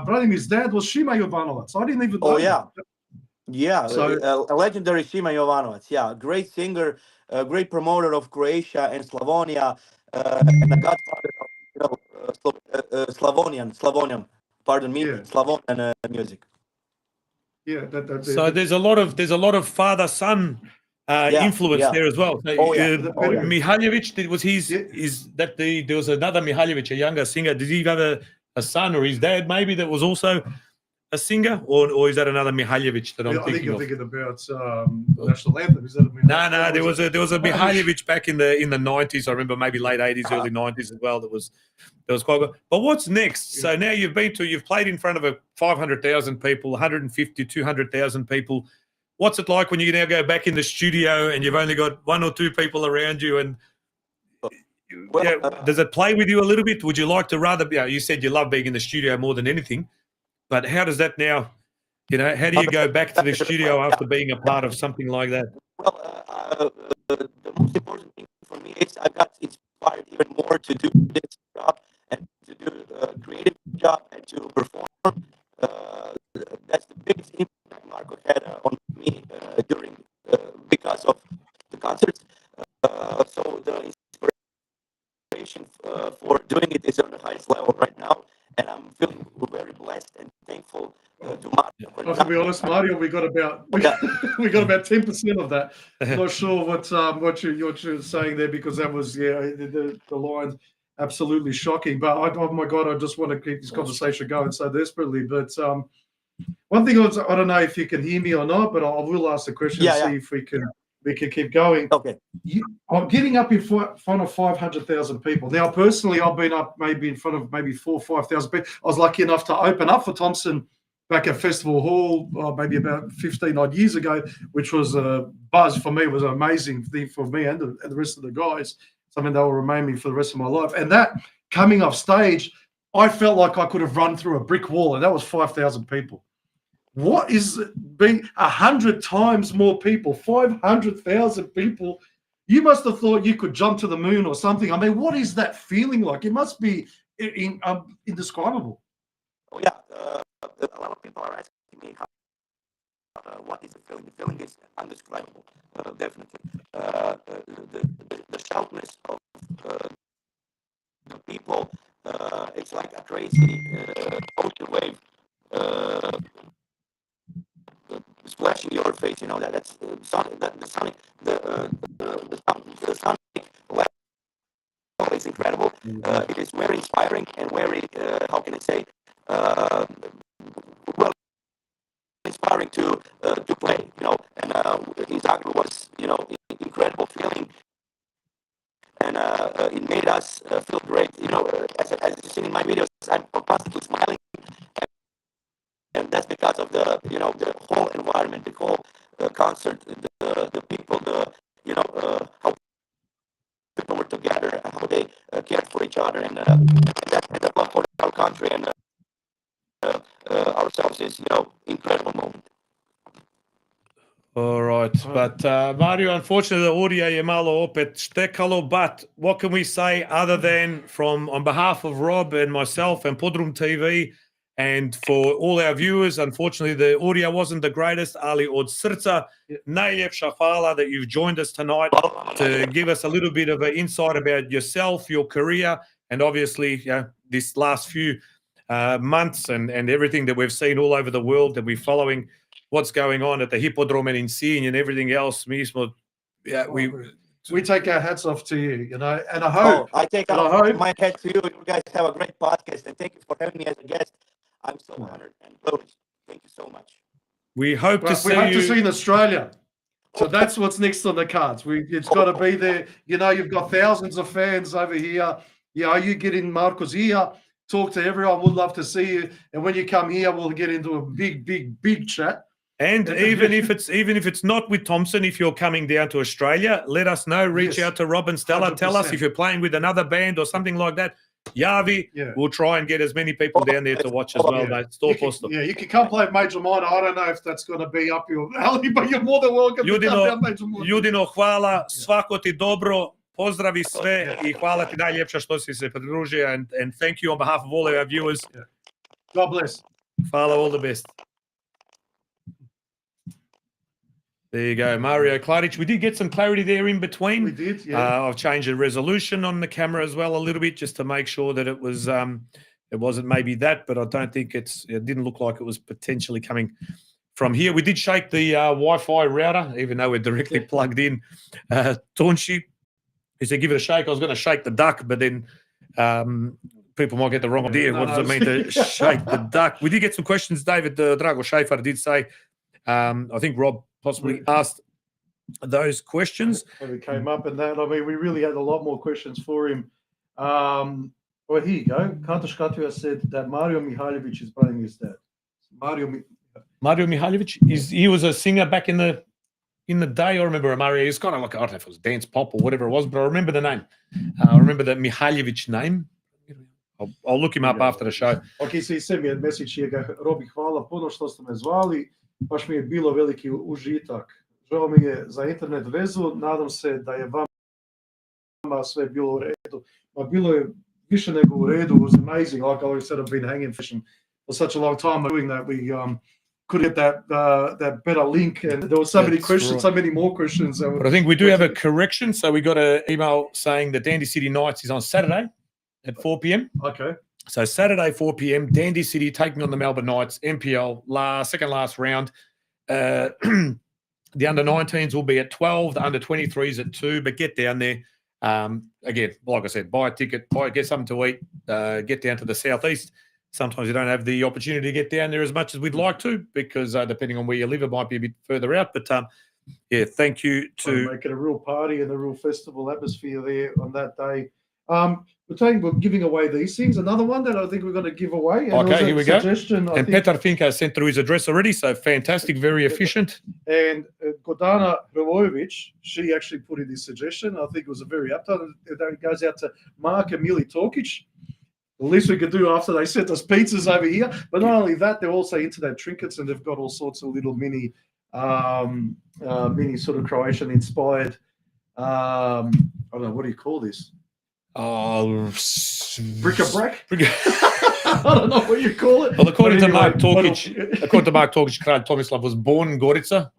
S3: Bratimir dad was Shima Jovanovac. I didn't even know.
S4: Oh, yeah.
S3: that.
S4: Yeah,
S3: So-
S4: a legendary Shima Jovanovac. Yeah, great singer, great promoter of Croatia and Slavonia, and a godfather of Slavonian. Pardon me,
S3: Yeah.
S4: Slavonian music.
S3: Yeah.
S2: So there's a lot of father-son influence
S4: yeah.
S2: there as well. So,
S4: Oh, yeah.
S2: Mihaljevic,
S3: Yeah.
S2: there was another Mihaljevic, a younger singer. Did he have a son or his dad maybe that was also a singer, or is that another Mihaljevic that I'm
S3: I think
S2: thinking
S3: you're
S2: of?
S3: thinking about the national anthem. Is that
S2: No, there was a Mihaljevic back in the 90s. I remember maybe late 80s, early 90s as well. That was quite good. But what's next? So now you've played in front of 500,000 people, 150, 200,000 people. What's it like when you now go back in the studio and you've only got one or two people around you? And does it play with you a little bit? Would you like to rather? You said you love being in the studio more than anything, but how does that now? How do you go back to the studio after being a part of something like that?
S4: Well, the most important thing for me is I got inspired even more to do this job and to do a creative job and to perform. That's the biggest impact Marco had on me during because of the concerts. So the inspiration for doing it is on the highest level right now, and I'm feeling very blessed and thankful to Marco.
S3: Well, to be honest, Mario, we got about 10% of that. Not sure what you're saying there, because that was the line's absolutely shocking. But oh my God, I just want to keep this conversation going so desperately. But one thing I don't know if you can hear me or not, but I will ask the question and see if we can keep going.
S4: Okay.
S3: I'm getting up in front of 500,000 people. Now, personally, I've been up maybe in front of maybe 4,000 or 5,000 people. I was lucky enough to open up for Thompson back at Festival Hall maybe about 15 odd years ago, which was a buzz for me. It was an amazing thing for me and the rest of the guys, something that will remain me for the rest of my life. And that coming off stage, I felt like I could have run through a brick wall, and that was 5,000 people. What is being 100 times more people, 500,000 people? You must have thought you could jump to the moon or something. I mean, what is that feeling like? It must be indescribable.
S4: Oh, yeah. A lot of people are asking me what is the feeling. The feeling is undescribable, definitely. The sharpness of the people, it's like a crazy ocean wave splashing your face. That's sonic. The sonic level is incredible. It is very inspiring and very how can I say well inspiring to play. And in Zagreb was incredible feeling, and it made us feel great. As you see in my videos, I'm constantly smiling. And that's because of the whole environment, the whole concert, the people, how people were together, how they cared for each other, and that love for our country and ourselves is incredible moment.
S2: All right, but Mario, unfortunately, the audio je malo opet štekalo, but what can we say other than on behalf of Rob and myself and PodroomTV, and for all our viewers, unfortunately, the audio wasn't the greatest. Ali od srca, najljepša hvala that you've joined us tonight to give us a little bit of an insight about yourself, your career, and obviously this last few months and everything that we've seen all over the world, that we're following what's going on at the Hippodrome and in Sinj and everything else.
S3: We take our hats off to you, and I hope.
S4: I take off my hat to you. You guys have a great podcast, and thank you for having me as a guest. I'm so honored and privileged. Thank you so much.
S2: We hope to see
S3: to see in Australia. So that's what's next on the cards. It's got to be there. You've got thousands of fans over here. You get in Marco's ear, talk to everyone. Would love to see you. And when you come here, we'll get into a big chat.
S2: And even if it's not with Thompson, if you're coming down to Australia, let us know. Reach out to Rob and Stella.
S3: 100%.
S2: Tell us if you're playing with another band or something like that. Javi,
S3: Yeah.
S2: we'll try and get as many people down there to watch as well,
S3: Yeah.
S2: mate. Sto posto.
S3: You can come play Major Minor. I don't know if that's going to be up your alley, but you're more than welcome to come down Major Minor.
S2: Ljudino, hvala, svako ti dobro, pozdravi sve i hvala ti najljepša što si se pridružio and thank you on behalf of all of our viewers.
S3: God bless.
S2: Hvala, all the best. There you go, Mario Kladich. We did get some clarity there in between.
S3: We did, yeah.
S2: I've changed the resolution on the camera as well a little bit just to make sure that it was it wasn't maybe that, but I don't think it didn't look like it was potentially coming from here. We did shake the Wi-Fi router, even though we're directly plugged in. Taunshi, he said, give it a shake. I was going to shake the duck, but then people might get the wrong idea. What does it mean to shake the duck? We did get some questions. David Drago Schaefer did say, I think Rob possibly asked those questions.
S3: And we came up and that. I mean, we really had a lot more questions for him. Well, here you go. Kantosh Katria said that Mario Mihajlovic is playing his dad. Mario
S2: Mihajlovic, he was a singer back in the day. I remember Mario. He's kind of like, I don't know if it was dance pop or whatever it was, but I remember the name. I remember the Mihajlovic name. I'll look him up after the show.
S3: Okay, so he sent me a message here. Robi, hvala puno što ste me zvali. Baš mi je bilo veliki užitak. Žao mi je za internet vezu. Nadam se da je vama sve bilo u redu. Ma bilo je više nego u redu. It was amazing. Like I said, I've been hanging fishing for such a long time doing that. We could get that better link, and there were so many questions, so many more questions.
S2: But I think we do have a correction. So we got an email saying that Dandy City Nights is on Saturday at 4 p.m.
S3: Okay.
S2: So Saturday, 4 p.m, Dandy City taking on the Melbourne Knights, MPL, second last round. The under-19s will be at 12, the under-23s at 2, but get down there. Again, like I said, buy a ticket, get something to eat, get down to the southeast. Sometimes you don't have the opportunity to get down there as much as we'd like to because depending on where you live, it might be a bit further out. But yeah, thank you to...
S3: Make it a real party and a real festival atmosphere there on that day. We're giving away these things. Another one that I think we're going to give away. And
S2: okay, here we go.
S3: And
S2: Petar Finka sent through his address already, so fantastic, very efficient.
S3: And Gordana Hrvojevic, she actually put in this suggestion. I think it was a very apt one. It goes out to Mark and Mili Torkic. The least we could do after they sent us pizzas over here. But not only that, they're also into their trinkets and they've got all sorts of little mini sort of Croatian-inspired, I don't know, what do you call this? Bric-a-brac? I don't know what you call it.
S2: Well, according to Mark Torkic, Kralj Tomislav was born in Gorica,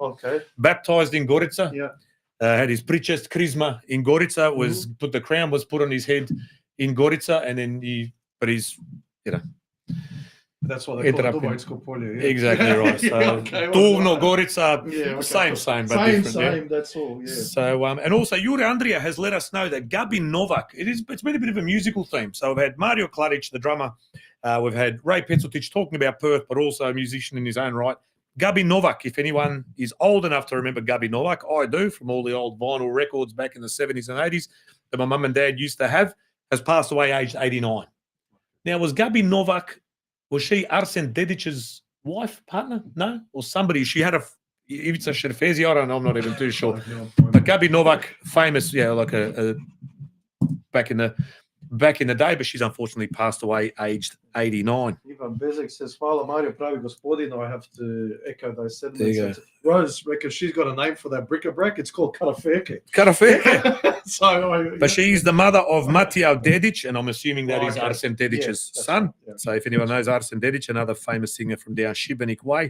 S2: baptized in Gorica, had his pričest Krizma in Gorica, the crown was put on his head in Gorica, and then
S3: that's what they call it, Dubajsko polje. Yeah.
S2: Exactly right. So Duvno, Gorica, same, but different.
S3: Same, that's all, yeah.
S2: So, and also Jure Andrija has let us know that Gabi Novak, it's been a bit of a musical theme. So we've had Mario Kladich, the drummer, we've had Ray Petzotic talking about Perth, but also a musician in his own right. Gabi Novak, if anyone is old enough to remember Gabi Novak, I do, from all the old vinyl records back in the 70s and 80s that my mum and dad used to have, has passed away aged 89. Now, was Gabi Novak... Was she Arsen Dedic's wife, partner? No? Or somebody? She had Ivica Šerfezi, I don't know, I'm not even too sure. But Gabi Novak, famous, like a back in the day, but she's unfortunately passed away aged 89.
S3: Ivan Bezek says, hvala Mario, pravi gospodin. I have to echo those sentiments. Rose reckons she's got a name for that bric-a-brac. It's called Karafeke.
S2: But she's the mother of Matija Dedic, and I'm assuming that is Arsen Dedic's son. Right. So if anyone knows Arsen Dedic, another famous singer from down Šibenik way.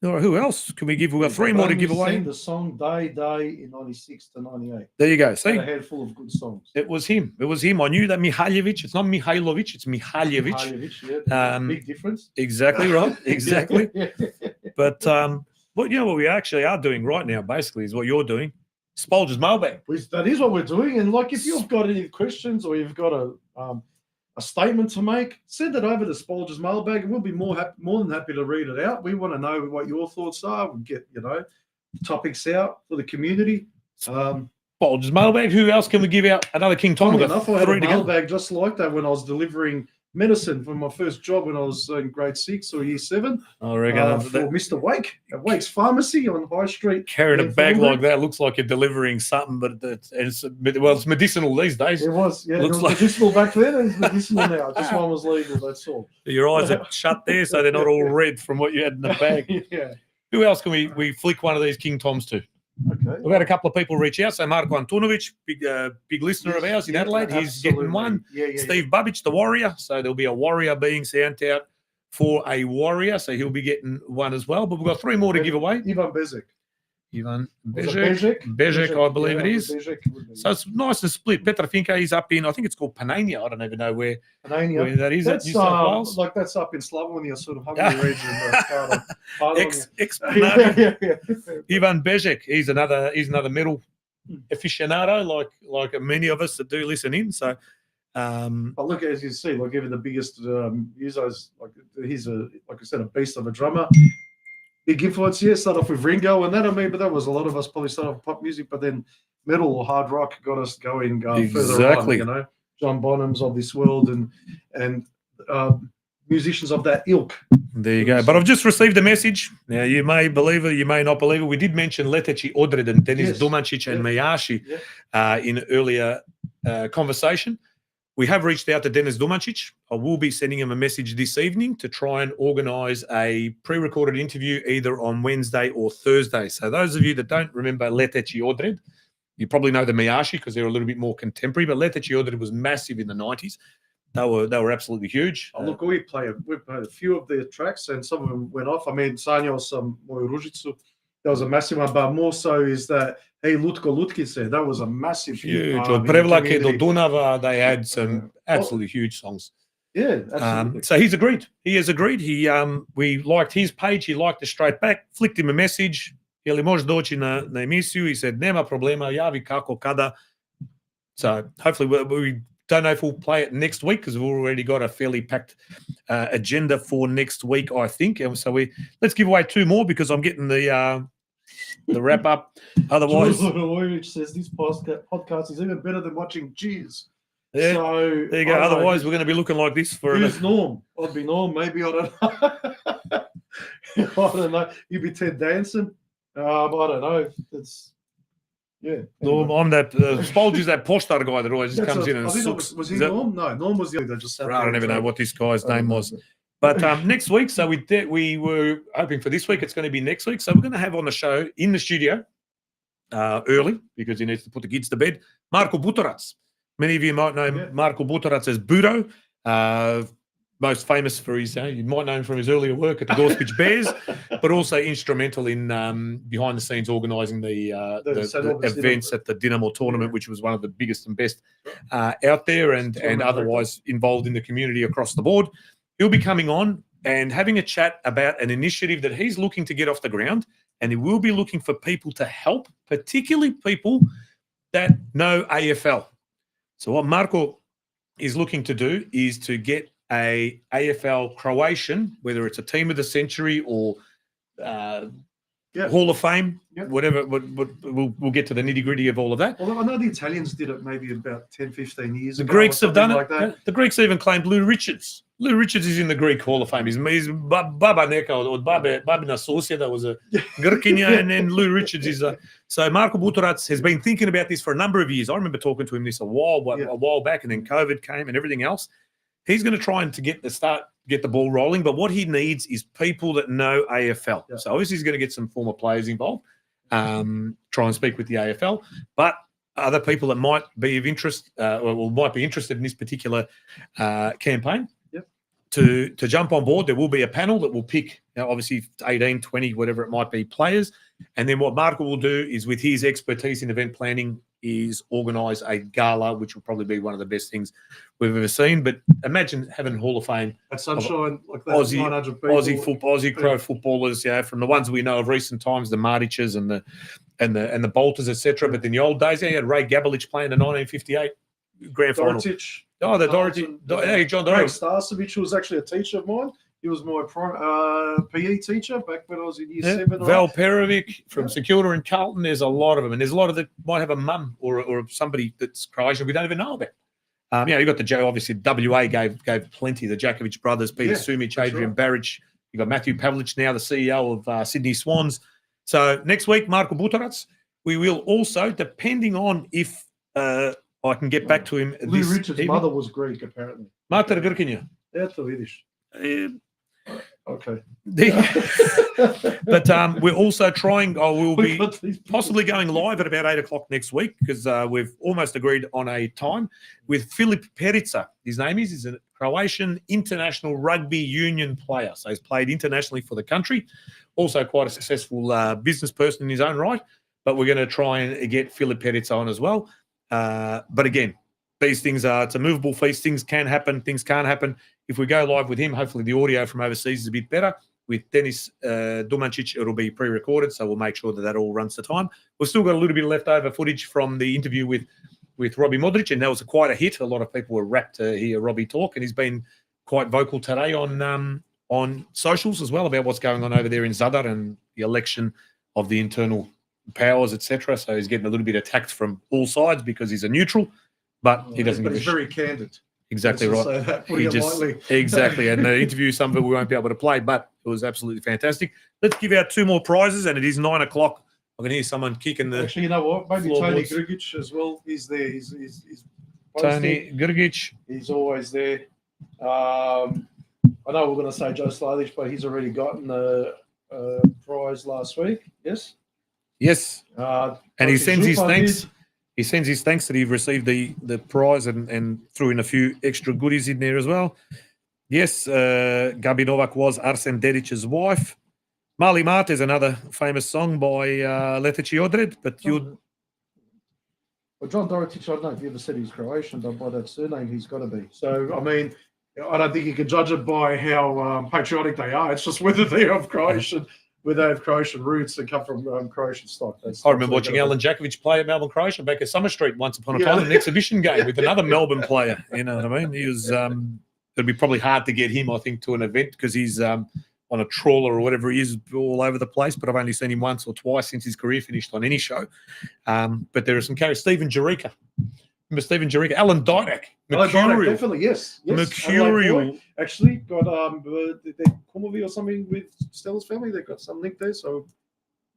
S2: Who else can we give? We've got three more to give away.
S3: The song Die in 96 to 98.
S2: There you go. See?
S3: A handful of good songs.
S2: It was him. I knew that Mihajlovic. It's not Mihajlovic, it's Mihajlovic.
S3: Big difference.
S2: Exactly right. Exactly. But what we actually are doing right now, basically, is what you're doing. Spolger's mailbag.
S3: That is what we're doing. And like, if you've got any questions or you've got a statement to make, send it over to Spolger's mailbag, and we'll be more than happy to read it out. We want to know what your thoughts are. We'll get topics out for the community.
S2: Spolger's mailbag. Who else can we give out? Another King Tom.
S3: I had a mailbag just like that when I was delivering medicine for my first job when I was in grade 6 or year 7.
S2: I reckon
S3: For Mr. Wake at Wake's Pharmacy on High Street.
S2: carrying a
S3: in
S2: bag
S3: Thornbury.
S2: like that looks like you're delivering something, but it's medicinal these days.
S3: It was, yeah.
S2: Looks
S3: It was
S2: like-
S3: medicinal back then. It's medicinal now. This one was legal. That's all.
S2: Your eyes are shut there, so they're not all red from what you had in the bag.
S3: Yeah.
S2: Who else can we flick one of these King Toms to?
S3: Okay.
S2: We've had a couple of people reach out. So Marko Antunovic, big listener of ours in Adelaide, he's getting one.
S3: Yeah.
S2: Steve Bubbage, the Warrior. So there'll be a Warrior being sent out for a Warrior. So he'll be getting one as well. But we've got 3 more to give away.
S3: Ivan Bezic.
S2: Ivan
S3: Was it
S2: Bezic, I believe it is.
S3: Bezic would be.
S2: So it's nice and split. Petra Finka, he's up in, I think it's called Panania. I don't even know where
S3: Panania.
S2: that is.
S3: That's
S2: At New South Wales.
S3: like that's up in Slavonia, sort of Hungary region. Pardon
S2: Ex-Panania.
S3: yeah.
S2: Ivan Bezic, he's another medal aficionado, like many of us that do listen in. So,
S3: But look, as you see, like even the biggest users, like he's like I said, a beast of a drummer. Big influence, yeah. Start off with Ringo and that. I mean, but that was a lot of us probably started off with pop music, but then metal or hard rock got us going further
S2: Exactly.
S3: on. You know, John Bonham's of this world and musicians of that ilk.
S2: there you go. But I've just received a message. Now, you may believe it, you may not believe it. We did mention Leteci Odred and Denis
S3: Yes.
S2: Dumancic and Miyashi
S3: Yeah.
S2: in earlier conversation. We have reached out to Denis Dumancic. I will be sending him a message this evening to try and organise a pre-recorded interview either on Wednesday or Thursday. So those of you that don't remember Leteci Odred, you probably know the Miyashi because they're a little bit more contemporary, but Leteci Odred was massive in the 90s. They were absolutely huge.
S3: Oh, look, we played a few of their tracks, and some of them went off. I mean, Sanjao Moju Ružicu, that was a massive one, but more so is that Hey Lutko Lutkice, that was a massive
S2: Huge.
S3: hit,
S2: Od
S3: in the
S2: Prevlake do
S3: community.
S2: Dunava, they had some absolutely huge songs.
S3: Yeah, absolutely.
S2: So he's agreed. He has agreed. We liked his page. He liked it straight back. Flicked him a message. Jeli može doći na emisiju? He said, nema problema, javi kako, kada. So hopefully we don't know if we'll play it next week because we've already got a fairly packed agenda for next week, I think. And so let's give away 2 more because I'm getting the wrap up. Otherwise,
S3: Jules Lavojevic says this podcast is even better than watching Cheers.
S2: yeah,
S3: So
S2: there you go.
S3: I don't know,
S2: Otherwise, we're going to be looking like this for
S3: who's Norm? I'd be Norm. Maybe I don't know. I don't know. You'd be Ted Danson. I don't know. It's yeah.
S2: Norm, I'm that Spolger's that Postar guy that always just comes in and
S3: I think that
S2: sucks.
S3: was he
S2: Is that-
S3: Norm? No, Norm was the other that just sat
S2: I don't
S3: there
S2: even
S3: and
S2: know what this guy's
S3: drank.
S2: name was. But next week, so we were hoping for this week. It's going to be next week. So we're going to have on the show in the studio early because he needs to put the kids to bed. Marko Butorac. Many of you might know Marko Butorac as Budo. Most famous for his, you might know him from his earlier work at the Gorspich Bears, but also instrumental in behind the scenes organising the events at the Dinamo tournament, which was one of the biggest and best out there, and otherwise involved in the community across the board. He'll be coming on and having a chat about an initiative that he's looking to get off the ground, and he will be looking for people to help, particularly people that know AFL. So what Marko is looking to do is to get a AFL Croatian, whether it's a team of the century or Hall of Fame, whatever. We'll get to the nitty gritty of all of that.
S3: Well, I know the Italians did it maybe about 10, 15 years
S2: The
S3: ago.
S2: Greeks
S3: or
S2: have done
S3: something
S2: it.
S3: like that.
S2: The Greeks even claimed Lou Richards. Lou Richards is in the Greek Hall of Fame. He's Baba Neka or Babina Sosia. That was a Grkinja, and then Lou Richards is a. So Marko Butorac has been thinking about this for a number of years. I remember talking to him this a while back, and then COVID came and everything else. He's going to try and get the ball rolling, but what he needs is people that know AFL.
S3: Yeah.
S2: So obviously he's going to get some former players involved, try and speak with the AFL, but other people that might be of interest or might be interested in this particular campaign to jump on board. There will be a panel that will pick, obviously 18, 20, whatever it might be, players. And then what Marko will do is, with his expertise in event planning, is organise a gala, which will probably be one of the best things we've ever seen. But imagine having Hall of Fame
S3: At Sunshine, like that,
S2: Aussie
S3: 900 people.
S2: Aussie Crow footballers, from the ones we know of recent times, the Martiches and the Bolters, etc. But in the old days, you had Ray Gabelich playing the 1958 grand final.
S3: Dorotich.
S2: Oh, the Dorothy, John
S3: Greg
S2: Dorothy.
S3: Starcevich was actually a teacher of mine. He was my PE teacher back when I was in year 7. or
S2: Val
S3: 8.
S2: Perovic from St Kilda and Carlton. There's a lot of them, and there's a lot of that might have a mum or somebody that's Croatian we don't even know about. You got the Joe, obviously, WA gave plenty. The Djakovic brothers, Peter Sumic, Adrian Baric. You got Matthew Pavlich now, the CEO of Sydney Swans. So next week, Marko Butorac. We will also, depending on if I can get back to him.
S3: Lou Richard's mother was Greek, apparently.
S2: Mata Grkinja.
S3: Eto vidiš. Okay.
S2: But we're also trying, we'll be possibly going live at about 8 o'clock next week because we've almost agreed on a time with Filip Perica. His name is. He's a Croatian international rugby union player. So he's played internationally for the country. Also quite a successful business person in his own right. But we're going to try and get Filip Perica on as well. But again, these things it's a movable feast. Things can happen. Things can't happen. If we go live with him, hopefully the audio from overseas is a bit better. With Denis Dumancic, it'll be pre-recorded, so we'll make sure that all runs to time. We've still got a little bit of leftover footage from the interview with Robbie Modric, and that was quite a hit. A lot of people were rapt to hear Robbie talk, and he's been quite vocal today on socials as well about what's going on over there in Zadar and the election of the internal powers, etc. So he's getting a little bit attacked from all sides because he's a neutral, but he doesn't give a shit.
S3: He's very candid.
S2: Exactly right. Exactly. And the interview, some of it we won't be able to play, but it was absolutely fantastic. Let's give out 2 more prizes, and it is 9 o'clock. I can hear someone kicking the.
S3: Actually, you know what? Maybe Tony
S2: floorboards.
S3: Grigic as well. He's there. He's
S2: Tony Grigic.
S3: He's always there. I know we're going to say Joe Kladich, but he's already gotten the prize last week. Yes.
S2: Yes. And he sends his thanks.
S3: Did.
S2: He sends his thanks that he received the prize and threw in a few extra goodies in there as well. Yes, Gabi Novak was Arsen Dedic's wife. Mali Mart is another famous song by Leteci Odred, but you.
S3: Well, John Dorotich, I don't know if you ever said he's Croatian, but by that surname, he's got to be. So, I mean, I don't think you can judge it by how patriotic they are. It's just whether they have Croatian roots and come from Croatian stock.
S2: I remember watching Alan Djakovic play at Melbourne, Croatia, back at Summer Street once upon a time in an exhibition game with another Melbourne player. You know what I mean? He was. It'd be probably hard to get him, I think, to an event because he's on a trawler or whatever he is all over the place. But I've only seen him once or twice since his career finished on any show. But there are some characters. Stephen Jerica. Remember Stephen Jerica? Alan Didak.
S3: Mercurial. Definitely, yes.
S2: Mercurial.
S3: Actually, got Kumovi or something with Stella's family. They've got some link there, so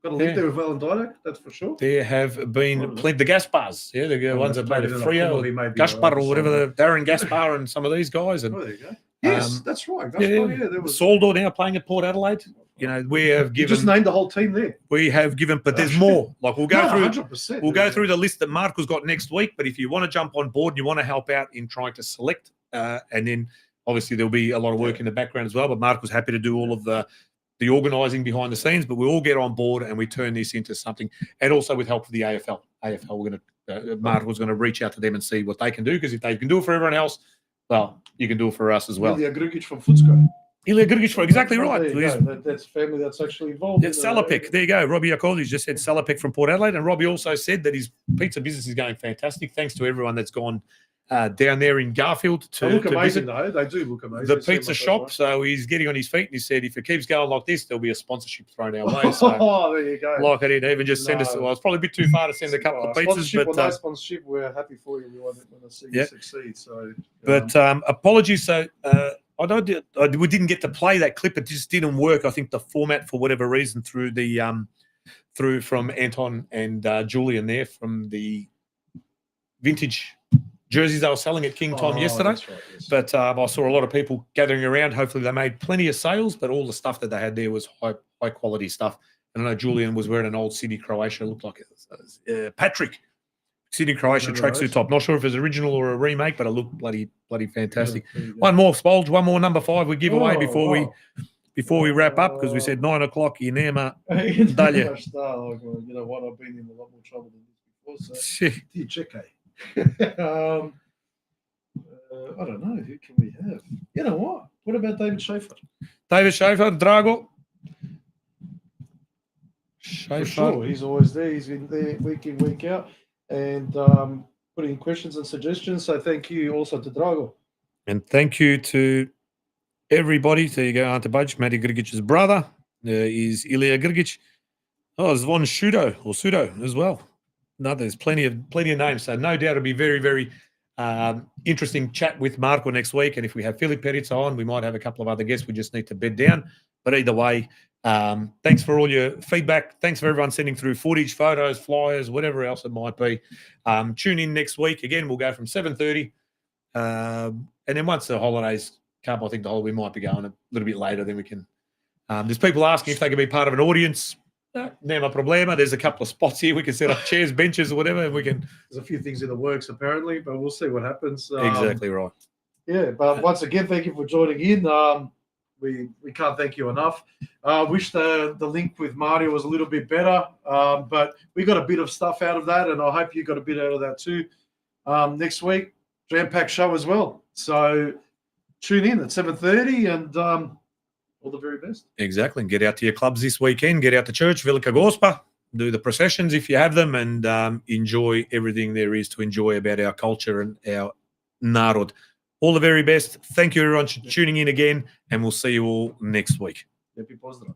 S3: got a link there with Alan Didak, that's for sure.
S2: There have been plenty. The Gaspars, the ones that played at Frio, Gaspar or whatever, Darren Gaspar and some of these guys. And
S3: there you go. Yes, that's right.
S2: There was Soldo now playing at Port Adelaide. You know, we have given.
S3: You just named the whole team there.
S2: We have given, but there's more. Like we'll go through.
S3: 100%.
S2: We'll go through the list that Marco's got next week. But if you want to jump on board and you want to help out in trying to select, and then obviously there'll be a lot of work in the background as well. But Marco's happy to do all of the organising behind the scenes. But we all get on board and we turn this into something. And also with help of the AFL. We're going to Marco's going to reach out to them and see what they can do, because if they can do it for everyone else, well, you can do it for us as well.
S3: Ilya Grigic from Footscray.
S2: Ilya Grigic, exactly right.
S3: There you go. That's family that's actually involved.
S2: It's Salopek. There you go. Robbie Yakovlevich just said Salopek from Port Adelaide. And Robbie also said that his pizza business is going fantastic. Thanks to everyone that's gone down there in Garfield to
S3: They look amazing,
S2: visit
S3: though. They do look amazing.
S2: the pizza shop. So he's getting on his feet and he said, if it keeps going like this, there'll be a sponsorship thrown our way. So,
S3: oh, there you go.
S2: Like I didn't even just send us. Well, it's probably a bit too far to send a couple of pizzas. But
S3: no sponsorship, we're happy for you. We want to see you succeed. So,
S2: but apologies. So we didn't get to play that clip. It just didn't work. I think the format, for whatever reason, through from Anton and Julian there from the vintage jerseys they were selling at King Tom yesterday.
S3: Right, yes.
S2: But I saw a lot of people gathering around. Hopefully they made plenty of sales, but all the stuff that they had there was high quality stuff. And I know Julian was wearing an old Sydney Croatia, looked like Patrick Sydney Croatia tracksuit top. Not sure if it's original or a remake, but it looked bloody fantastic. One more, Spolge, one more number 5 we give away before we wrap up, because we said 9 o'clock in Nema. Dalje.
S3: You know what? I've been in a lot more trouble than this before. So, check. I don't know. Who can we have? You know what? What about David Schaefer?
S2: David Schaefer, Drago.
S3: For sure. He's always there. He's been there week in, week out, and putting questions and suggestions. So thank you also to Drago.
S2: And thank you to everybody. There you go. Ante Bajic, Matty Grgic's brother is Ilya Grgic. Oh, there's one Sudo as well. No, there's plenty of names. So no doubt it'll be very, very interesting chat with Marco next week. And if we have Philip Peritz on, we might have a couple of other guests. We just need to bed down. But either way, thanks for all your feedback. Thanks for everyone sending through footage, photos, flyers, whatever else it might be. Tune in next week. Again, we'll go from 7:30. And then once the holidays come, I think we might be going a little bit later. Then we can. There's people asking if they can be part of an audience. Never problema. There's a couple of spots here. We can set up chairs, benches, or whatever. And we can.
S3: There's a few things in the works apparently, but we'll see what happens.
S2: Exactly right.
S3: Yeah, but once again, thank you for joining in. We can't thank you enough. Wish the link with Mario was a little bit better, but we got a bit of stuff out of that, and I hope you got a bit out of that too. Next week, jam-packed show as well. So tune in at 7:30 and. All the very best. Exactly. And get out to your clubs this weekend. Get out to church, Velika Gospa. Do the processions if you have them, and enjoy everything there is to enjoy about our culture and our narod. All the very best. Thank you, everyone, for tuning in again, and we'll see you all next week. Lepi pozdrav.